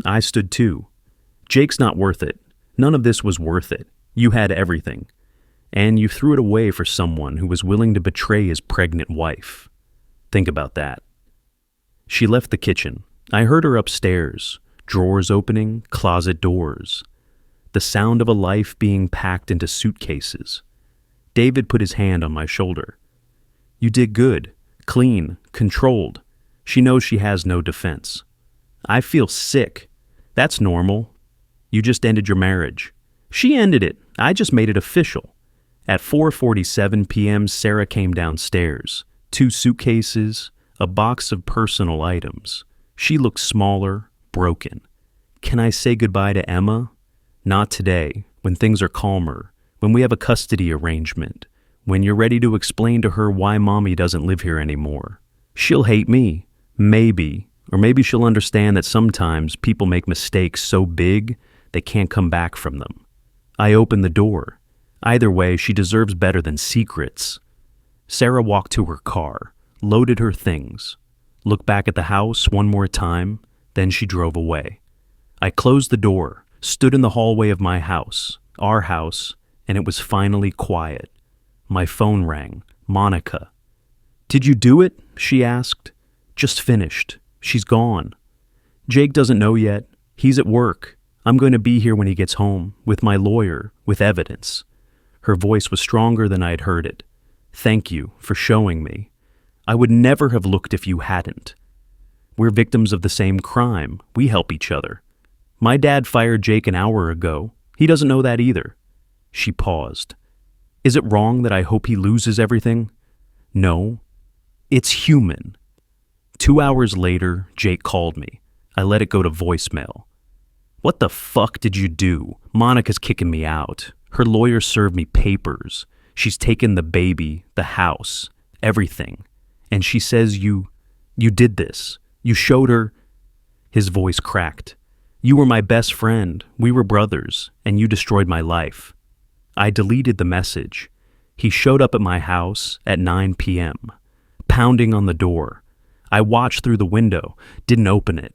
I stood too. Jake's not worth it. None of this was worth it. You had everything. And you threw it away for someone who was willing to betray his pregnant wife. Think about that. She left the kitchen. I heard her upstairs, drawers opening, closet doors. The sound of a life being packed into suitcases. David put his hand on my shoulder. You did good, clean, controlled. She knows she has no defense. I feel sick. That's normal. You just ended your marriage. She ended it. I just made it official. At 4:47 p.m., Sarah came downstairs. 2 suitcases, a box of personal items. She looked smaller, broken. Can I say goodbye to Emma? Not today, when things are calmer, when we have a custody arrangement, when you're ready to explain to her why mommy doesn't live here anymore. She'll hate me, maybe, or maybe she'll understand that sometimes people make mistakes so big they can't come back from them. I opened the door. Either way, she deserves better than secrets. Sarah walked to her car, loaded her things, looked back at the house one more time, then she drove away. I closed the door, stood in the hallway of my house, our house, and it was finally quiet. My phone rang. Monica. Did you do it? She asked. Just finished. She's gone. Jake doesn't know yet. He's at work. I'm going to be here when he gets home, with my lawyer, with evidence. Her voice was stronger than I had heard it. Thank you for showing me. I would never have looked if you hadn't. We're victims of the same crime. We help each other. My dad fired Jake an hour ago. He doesn't know that either. She paused. Is it wrong that I hope he loses everything? No. It's human. 2 hours later, Jake called me. I let it go to voicemail. What the fuck did you do? Monica's kicking me out. Her lawyer served me papers. She's taken the baby, the house, everything. And she says you did this. You showed her. His voice cracked. You were my best friend. We were brothers, and you destroyed my life. I deleted the message. He showed up at my house at 9 p.m., pounding on the door. I watched through the window, didn't open it.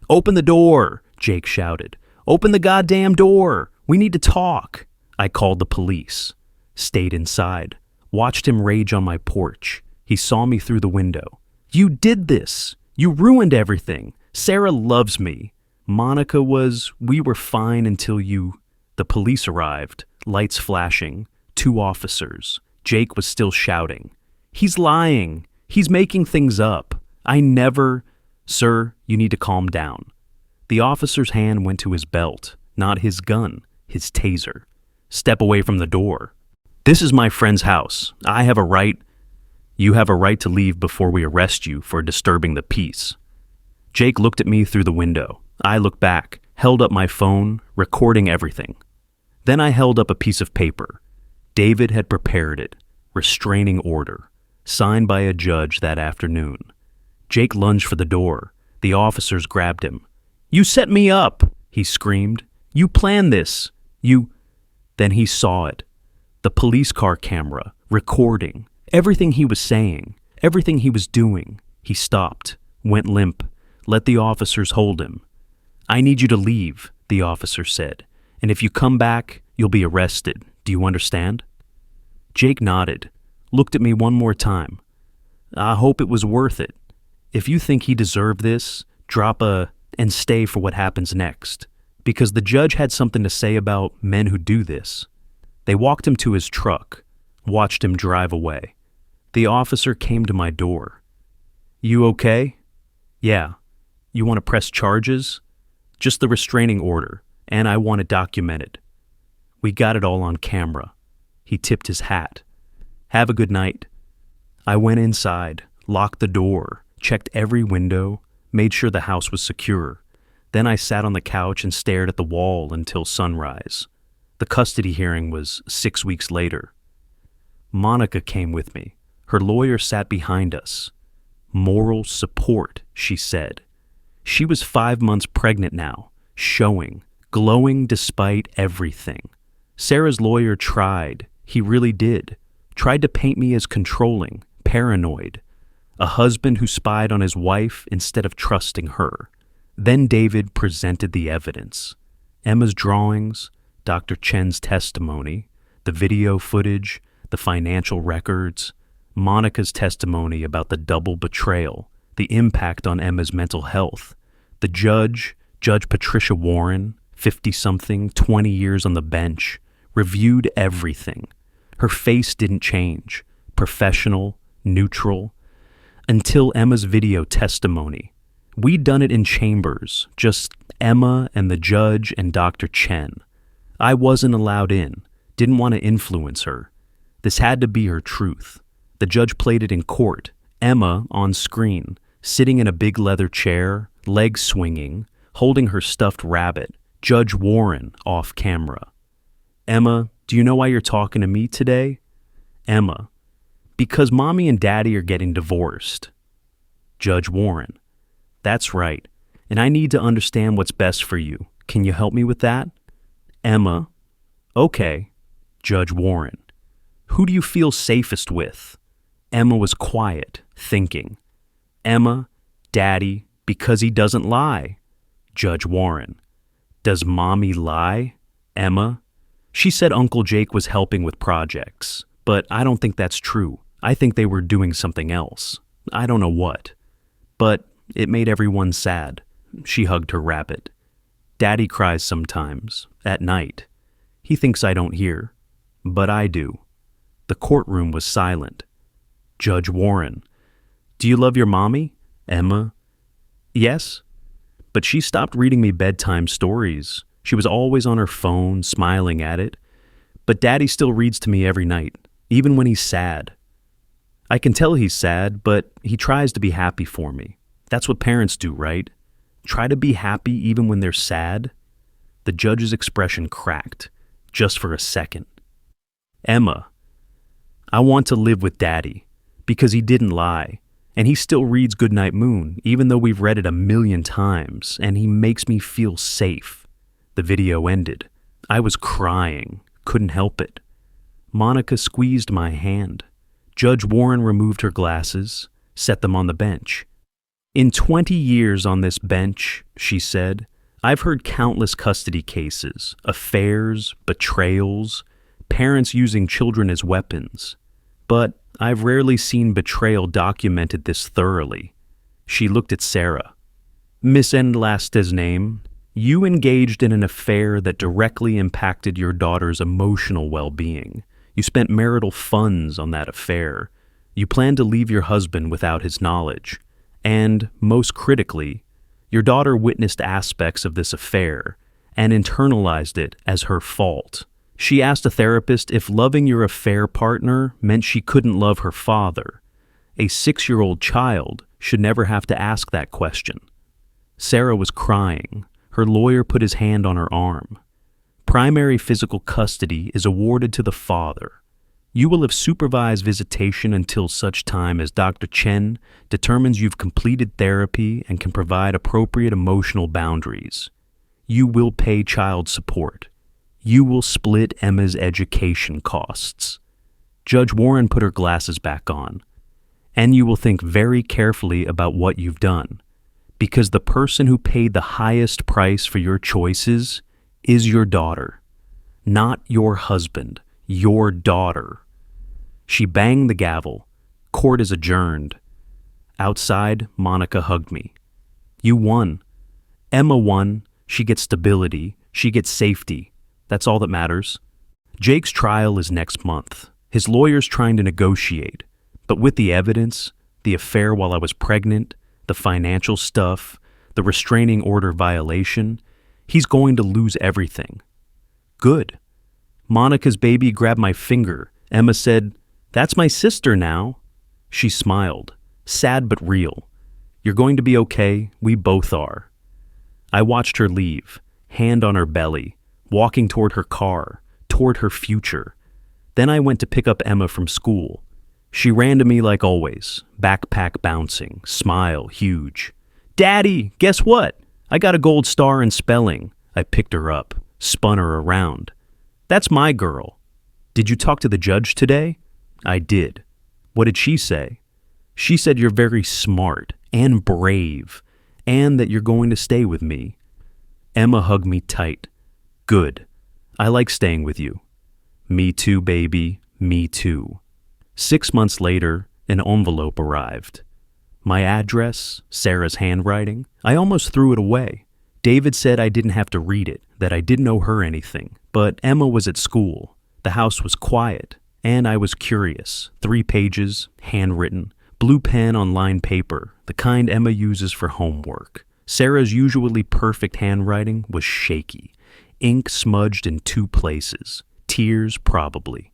Open the door, Jake shouted. Open the goddamn door. We need to talk. I called the police. Stayed inside. Watched him rage on my porch. He saw me through the window. You did this. You ruined everything. Sarah loves me. Monica we were fine until you. The police arrived, lights flashing, 2 officers. Jake was still shouting. He's lying. He's making things up. I never. Sir, you need to calm down. The officer's hand went to his belt, not his gun, his taser. Step away from the door. This is my friend's house. I have a right. You have a right to leave before we arrest you for disturbing the peace. Jake looked at me through the window. I looked back, held up my phone, recording everything. Then I held up a piece of paper. David had prepared it. Restraining order. Signed by a judge that afternoon. Jake lunged for the door. The officers grabbed him. You set me up, he screamed. You planned this. Then he saw it. The police car camera, recording. Everything he was saying. Everything he was doing. He stopped, went limp, let the officers hold him. I need you to leave, the officer said. And if you come back, you'll be arrested. Do you understand? Jake nodded, looked at me one more time. I hope it was worth it. If you think he deserved this, drop and stay for what happens next. Because the judge had something to say about men who do this. They walked him to his truck, watched him drive away. The officer came to my door. You okay? Yeah. You want to press charges? Just the restraining order, and I want it documented. We got it all on camera. He tipped his hat. Have a good night. I went inside, locked the door, checked every window, made sure the house was secure. Then I sat on the couch and stared at the wall until sunrise. The custody hearing was 6 weeks later. Monica came with me. Her lawyer sat behind us. Moral support, she said. She was 5 months pregnant now, showing, glowing despite everything. Sarah's lawyer tried. He really did. tried to paint me as controlling, paranoid, a husband who spied on his wife instead of trusting her. Then David presented the evidence. Emma's drawings, Dr. Chen's testimony, the video footage, the financial records, Monica's testimony about the double betrayal, the impact on Emma's mental health, the Judge Patricia Warren, 50-something, 20 years on the bench, reviewed everything. Her face didn't change, professional, neutral, until Emma's video testimony. We'd done it in chambers, just Emma and the judge and Dr. Chen. I wasn't allowed in, didn't want to influence her. This had to be her truth. The judge played it in court, Emma on screen, sitting in a big leather chair, legs swinging, holding her stuffed rabbit, Judge Warren off camera. Emma, do you know why you're talking to me today? Emma, because Mommy and Daddy are getting divorced. Judge Warren, that's right, and I need to understand what's best for you. Can you help me with that? Emma, okay. Judge Warren, who do you feel safest with? Emma was quiet, thinking. Emma, Daddy, because he doesn't lie. Judge Warren, does Mommy lie? Emma, she said Uncle Jake was helping with projects, but I don't think that's true. I think they were doing something else. I don't know what. But it made everyone sad. She hugged her rabbit. Daddy cries sometimes, at night. He thinks I don't hear, but I do. The courtroom was silent. Judge Warren, do you love your mommy? Emma, yes. But she stopped reading me bedtime stories. She was always on her phone, smiling at it. But Daddy still reads to me every night, even when he's sad. I can tell he's sad, but he tries to be happy for me. That's what parents do, right? Try to be happy even when they're sad. The judge's expression cracked, just for a second. Emma, I want to live with Daddy, because he didn't lie, and he still reads Goodnight Moon, even though we've read it 1,000,000 times, and he makes me feel safe. The video ended. I was crying, couldn't help it. Monica squeezed my hand. Judge Warren removed her glasses, set them on the bench. In 20 years on this bench, she said, I've heard countless custody cases, affairs, betrayals, parents using children as weapons. But I've rarely seen betrayal documented this thoroughly. She looked at Sarah. Miss Endlaste's name, you engaged in an affair that directly impacted your daughter's emotional well-being. You spent marital funds on that affair. You planned to leave your husband without his knowledge. And, most critically, your daughter witnessed aspects of this affair and internalized it as her fault. She asked a therapist if loving your affair partner meant she couldn't love her father. A 6-year-old child should never have to ask that question. Sarah was crying. Her lawyer put his hand on her arm. Primary physical custody is awarded to the father. You will have supervised visitation until such time as Dr. Chen determines you've completed therapy and can provide appropriate emotional boundaries. You will pay child support. You will split Emma's education costs. Judge Warren put her glasses back on. And you will think very carefully about what you've done, because the person who paid the highest price for your choices is your daughter, not your husband, your daughter. She banged the gavel. Court is adjourned. Outside, Monica hugged me. You won. Emma won. She gets stability. She gets safety. That's all that matters. Jake's trial is next month. His lawyer's trying to negotiate. But with the evidence, the affair while I was pregnant, the financial stuff, the restraining order violation, he's going to lose everything. Good. Monica's baby grabbed my finger. Emma said, That's my sister now. She smiled, sad but real. You're going to be okay. We both are. I watched her leave, hand on her belly, walking toward her car, toward her future. Then I went to pick up Emma from school. She ran to me like always, backpack bouncing, smile huge. Daddy, guess what? I got a gold star in spelling. I picked her up, spun her around. That's my girl. Did you talk to the judge today? I did. What did she say? She said you're very smart and brave, and that you're going to stay with me. Emma hugged me tight. Good. I like staying with you. Me too, baby. Me too. 6 months later, an envelope arrived. My address, Sarah's handwriting, I almost threw it away. David said I didn't have to read it, that I didn't owe her anything. But Emma was at school. The house was quiet, and I was curious. 3 pages, handwritten, blue pen on lined paper, the kind Emma uses for homework. Sarah's usually perfect handwriting was shaky. Ink smudged in 2 places. Tears, probably.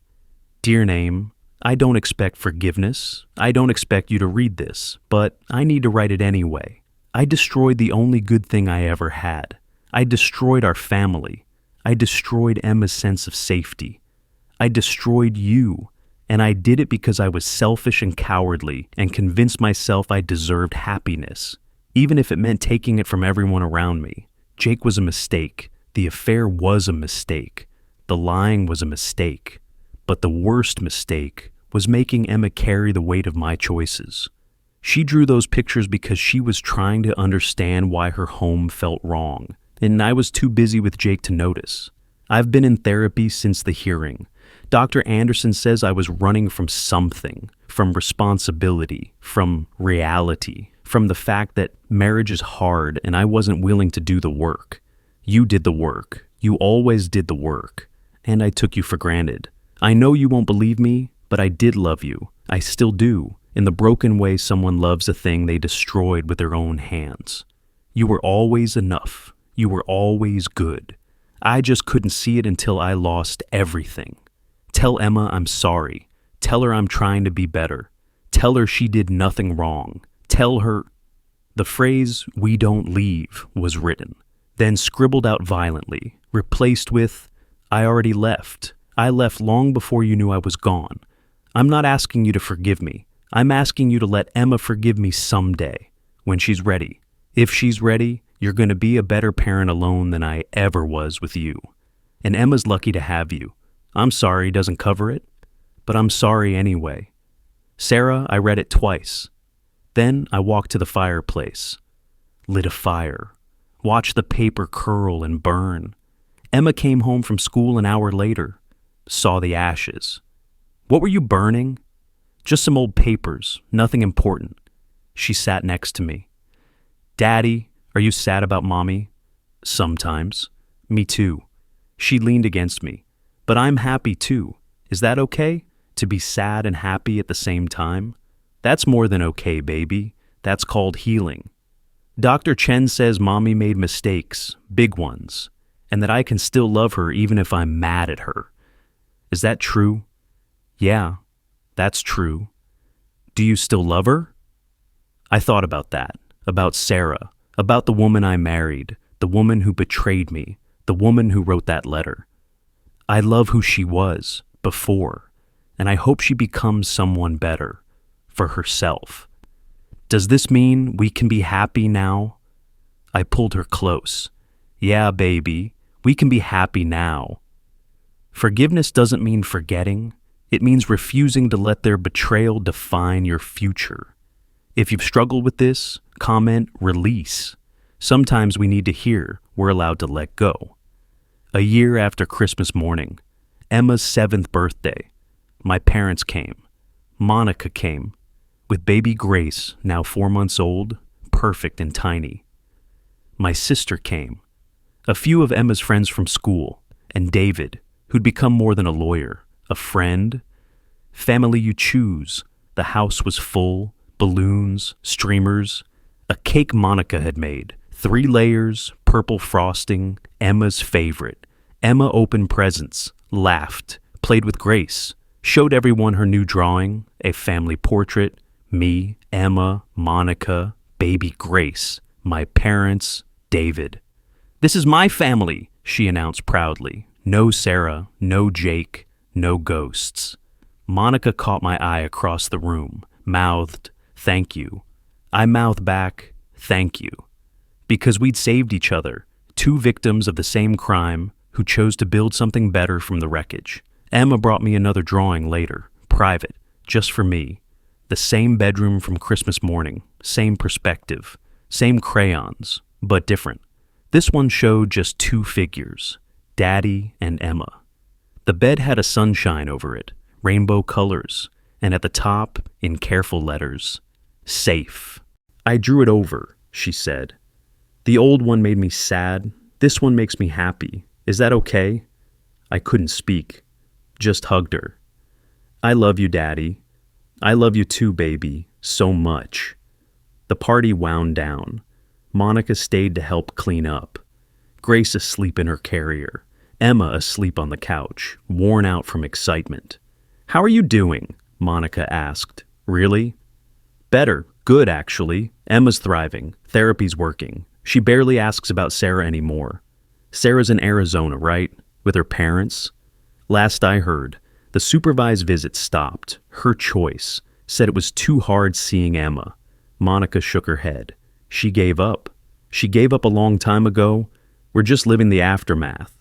Dear name, I don't expect forgiveness. I don't expect you to read this, but I need to write it anyway. I destroyed the only good thing I ever had. I destroyed our family. I destroyed Emma's sense of safety. I destroyed you, and I did it because I was selfish and cowardly and convinced myself I deserved happiness, even if it meant taking it from everyone around me. Jake was a mistake. The affair was a mistake. The lying was a mistake. But the worst mistake was making Emma carry the weight of my choices. She drew those pictures because she was trying to understand why her home felt wrong, and I was too busy with Jake to notice. I've been in therapy since the hearing. Dr. Anderson says I was running from something, from responsibility, from reality, from the fact that marriage is hard and I wasn't willing to do the work. You did the work. You always did the work. And I took you for granted. I know you won't believe me, but I did love you. I still do, in the broken way someone loves a thing they destroyed with their own hands. You were always enough. You were always good. I just couldn't see it until I lost everything. Tell Emma I'm sorry. Tell her I'm trying to be better. Tell her she did nothing wrong. Tell her... The phrase, "we don't leave," was written, then scribbled out violently, replaced with, "I already left. I left long before you knew I was gone. I'm not asking you to forgive me. I'm asking you to let Emma forgive me someday, when she's ready. If she's ready, you're going to be a better parent alone than I ever was with you. And Emma's lucky to have you. I'm sorry doesn't cover it, but I'm sorry anyway." Sarah, I read it twice. Then I walked to the fireplace, lit a fire, watched the paper curl and burn. Emma came home from school an hour later, saw the ashes. "What were you burning?" "Just some old papers, nothing important." She sat next to me. "Daddy, are you sad about Mommy?" "Sometimes." "Me too." She leaned against me. "But I'm happy too. Is that okay? To be sad and happy at the same time? That's more than okay, baby. That's called healing. Dr. Chen says Mommy made mistakes, big ones, and that I can still love her even if I'm mad at her. Is that true?" "Yeah, that's true." "Do you still love her?" I thought about that, about Sarah, about the woman I married, the woman who betrayed me, the woman who wrote that letter. I love who she was, before, and I hope she becomes someone better, for herself. Does this mean we can be happy now? I pulled her close. "Yeah, baby, we can be happy now." Forgiveness doesn't mean forgetting. It means refusing to let their betrayal define your future. If you've struggled with this, comment release. Sometimes we need to hear we're allowed to let go. A year after Christmas morning, Emma's 7th birthday, my parents came. Monica came, with baby Grace, now 4 months old, perfect and tiny. My sister came, a few of Emma's friends from school, and David, who'd become more than a lawyer, a friend. Family you choose. The house was full, balloons, streamers, a cake Monica had made, 3 layers, purple frosting, Emma's favorite. Emma opened presents, laughed, played with Grace, showed everyone her new drawing, a family portrait, me, Emma, Monica, baby Grace, my parents, David. "This is my family," she announced proudly. No Sarah, no Jake, no ghosts. Monica caught my eye across the room, mouthed, "Thank you." I mouthed back, "Thank you." Because we'd saved each other, 2 victims of the same crime who chose to build something better from the wreckage. Emma brought me another drawing later, private, just for me. The same bedroom from Christmas morning, same perspective, same crayons, but different. This one showed just two figures, Daddy and Emma. The bed had a sunshine over it, rainbow colors, and at the top, in careful letters, safe. I drew it over, she said. The old one made me sad. This one makes me happy. Is that okay? I couldn't speak, just hugged her. I love you, Daddy. I love you too, baby, so much. The party wound down. Monica stayed to help clean up. Grace asleep in her carrier. Emma asleep on the couch, worn out from excitement. How are you doing? Monica asked. Really? Better. Good, actually. Emma's thriving. Therapy's working. She barely asks about Sarah anymore. Sarah's in Arizona, right? With her parents? Last I heard, the supervised visit stopped. Her choice. Said it was too hard seeing Emma. Monica shook her head. She gave up. She gave up a long time ago. We're just living the aftermath.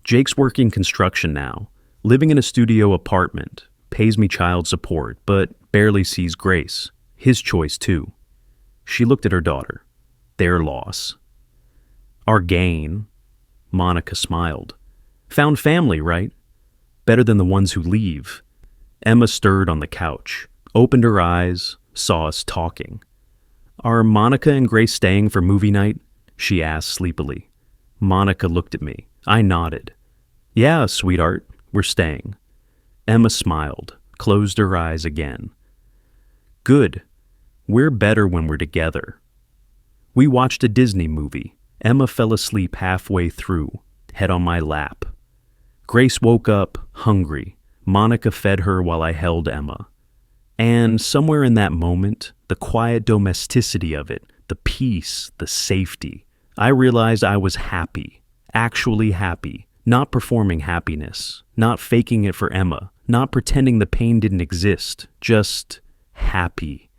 Jake's working construction now, living in a studio apartment, pays me child support, but barely sees Grace. His choice, too. She looked at her daughter. Their loss. Our gain. Monica smiled. Found family, right? Better than the ones who leave. Emma stirred on the couch, opened her eyes, saw us talking. Are Monica and Grace staying for movie night? She asked sleepily. Monica looked at me. I nodded. Yeah, sweetheart, we're staying. Emma smiled, closed her eyes again. Good. We're better when we're together. We watched a Disney movie. Emma fell asleep halfway through, head on my lap. Grace woke up, hungry. Monica fed her while I held Emma. And somewhere in that moment, the quiet domesticity of it, the peace, the safety, I realized I was happy, actually happy, not performing happiness, not faking it for Emma, not pretending the pain didn't exist, just happy.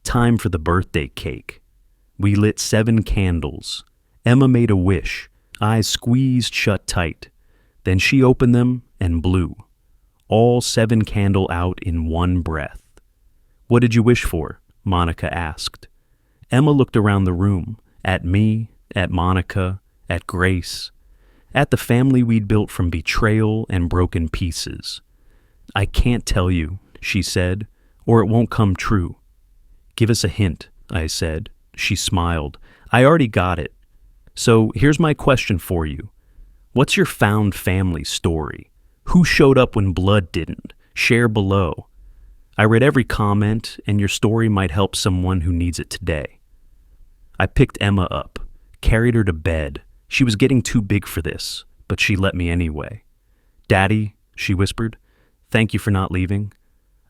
Time for the birthday cake. We lit 7 candles. Emma made a wish, eyes squeezed shut tight. Then she opened them and blew. All 7 candle out in one breath. What did you wish for? Monica asked. Emma looked around the room, at me, at Monica, at Grace, at the family we'd built from betrayal and broken pieces. I can't tell you, she said, or it won't come true. Give us a hint, I said. She smiled. I already got it. So here's my question for you. What's your found family story? Who showed up when blood didn't? Share below. I read every comment, and your story might help someone who needs it today. I picked Emma up, carried her to bed. She was getting too big for this, but she let me anyway. Daddy, she whispered, thank you for not leaving.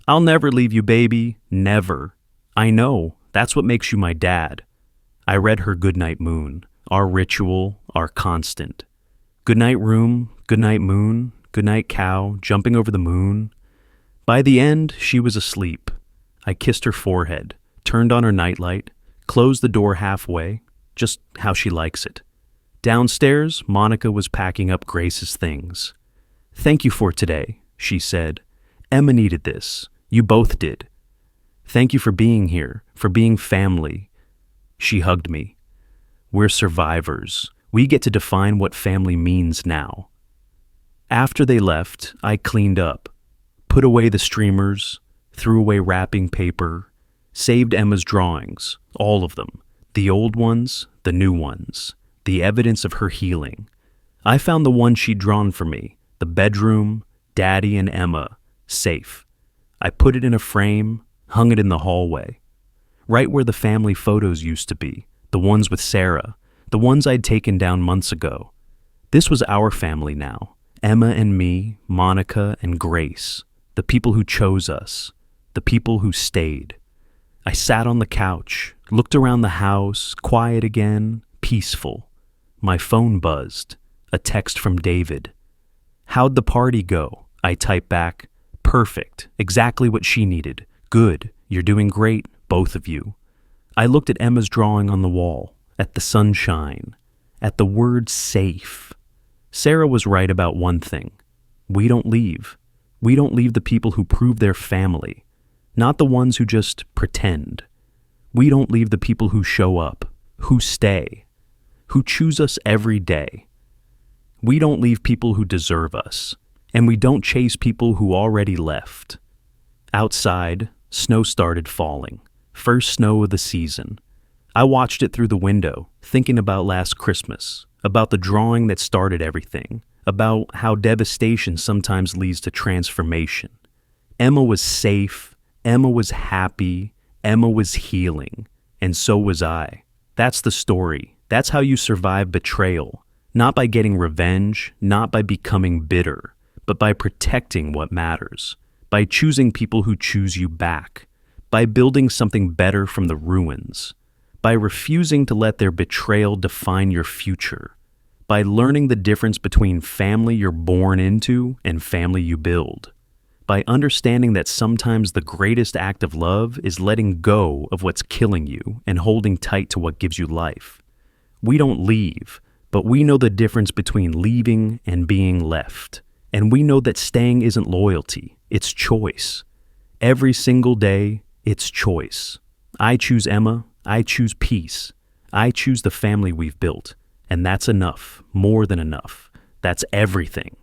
I'll never leave you, baby. Never. I know. That's what makes you my dad. I read her goodnight moon, our ritual, our constant. Goodnight room, goodnight moon, goodnight cow, jumping over the moon. By the end, she was asleep. I kissed her forehead, turned on her nightlight, closed the door halfway, just how she likes it. Downstairs, Monica was packing up Grace's things. Thank you for today, she said. Emma needed this. You both did. Thank you for being here, for being family. She hugged me. We're survivors. We get to define what family means now. After they left, I cleaned up, put away the streamers, threw away wrapping paper, saved Emma's drawings, all of them, the old ones, the new ones, the evidence of her healing. I found the one she'd drawn for me, the bedroom, Daddy and Emma, safe. I put it in a frame, hung it in the hallway, right where the family photos used to be, the ones with Sarah, the ones I'd taken down months ago. This was our family now, Emma and me, Monica and Grace, the people who chose us, the people who stayed. I sat on the couch, looked around the house, quiet again, peaceful. My phone buzzed, a text from David. How'd the party go? I typed back, perfect, exactly what she needed. Good, you're doing great, both of you. I looked at Emma's drawing on the wall, at the sunshine, at the word safe. Sarah was right about one thing. We don't leave. We don't leave the people who prove their family, not the ones who just pretend. We don't leave the people who show up, who stay, who choose us every day. We don't leave people who deserve us, and we don't chase people who already left. Outside, snow started falling. First snow of the season. I watched it through the window, thinking about last Christmas, about the drawing that started everything, about how devastation sometimes leads to transformation. Emma was safe, Emma was happy, Emma was healing, and so was I. That's the story. That's how you survive betrayal. Not by getting revenge, not by becoming bitter, but by protecting what matters, by choosing people who choose you back, by building something better from the ruins, by refusing to let their betrayal define your future, by learning the difference between family you're born into and family you build, by understanding that sometimes the greatest act of love is letting go of what's killing you and holding tight to what gives you life. We don't leave, but we know the difference between leaving and being left. And we know that staying isn't loyalty, it's choice. Every single day, it's choice. I choose Emma, I choose peace. I choose the family we've built. And that's enough, more than enough. That's everything.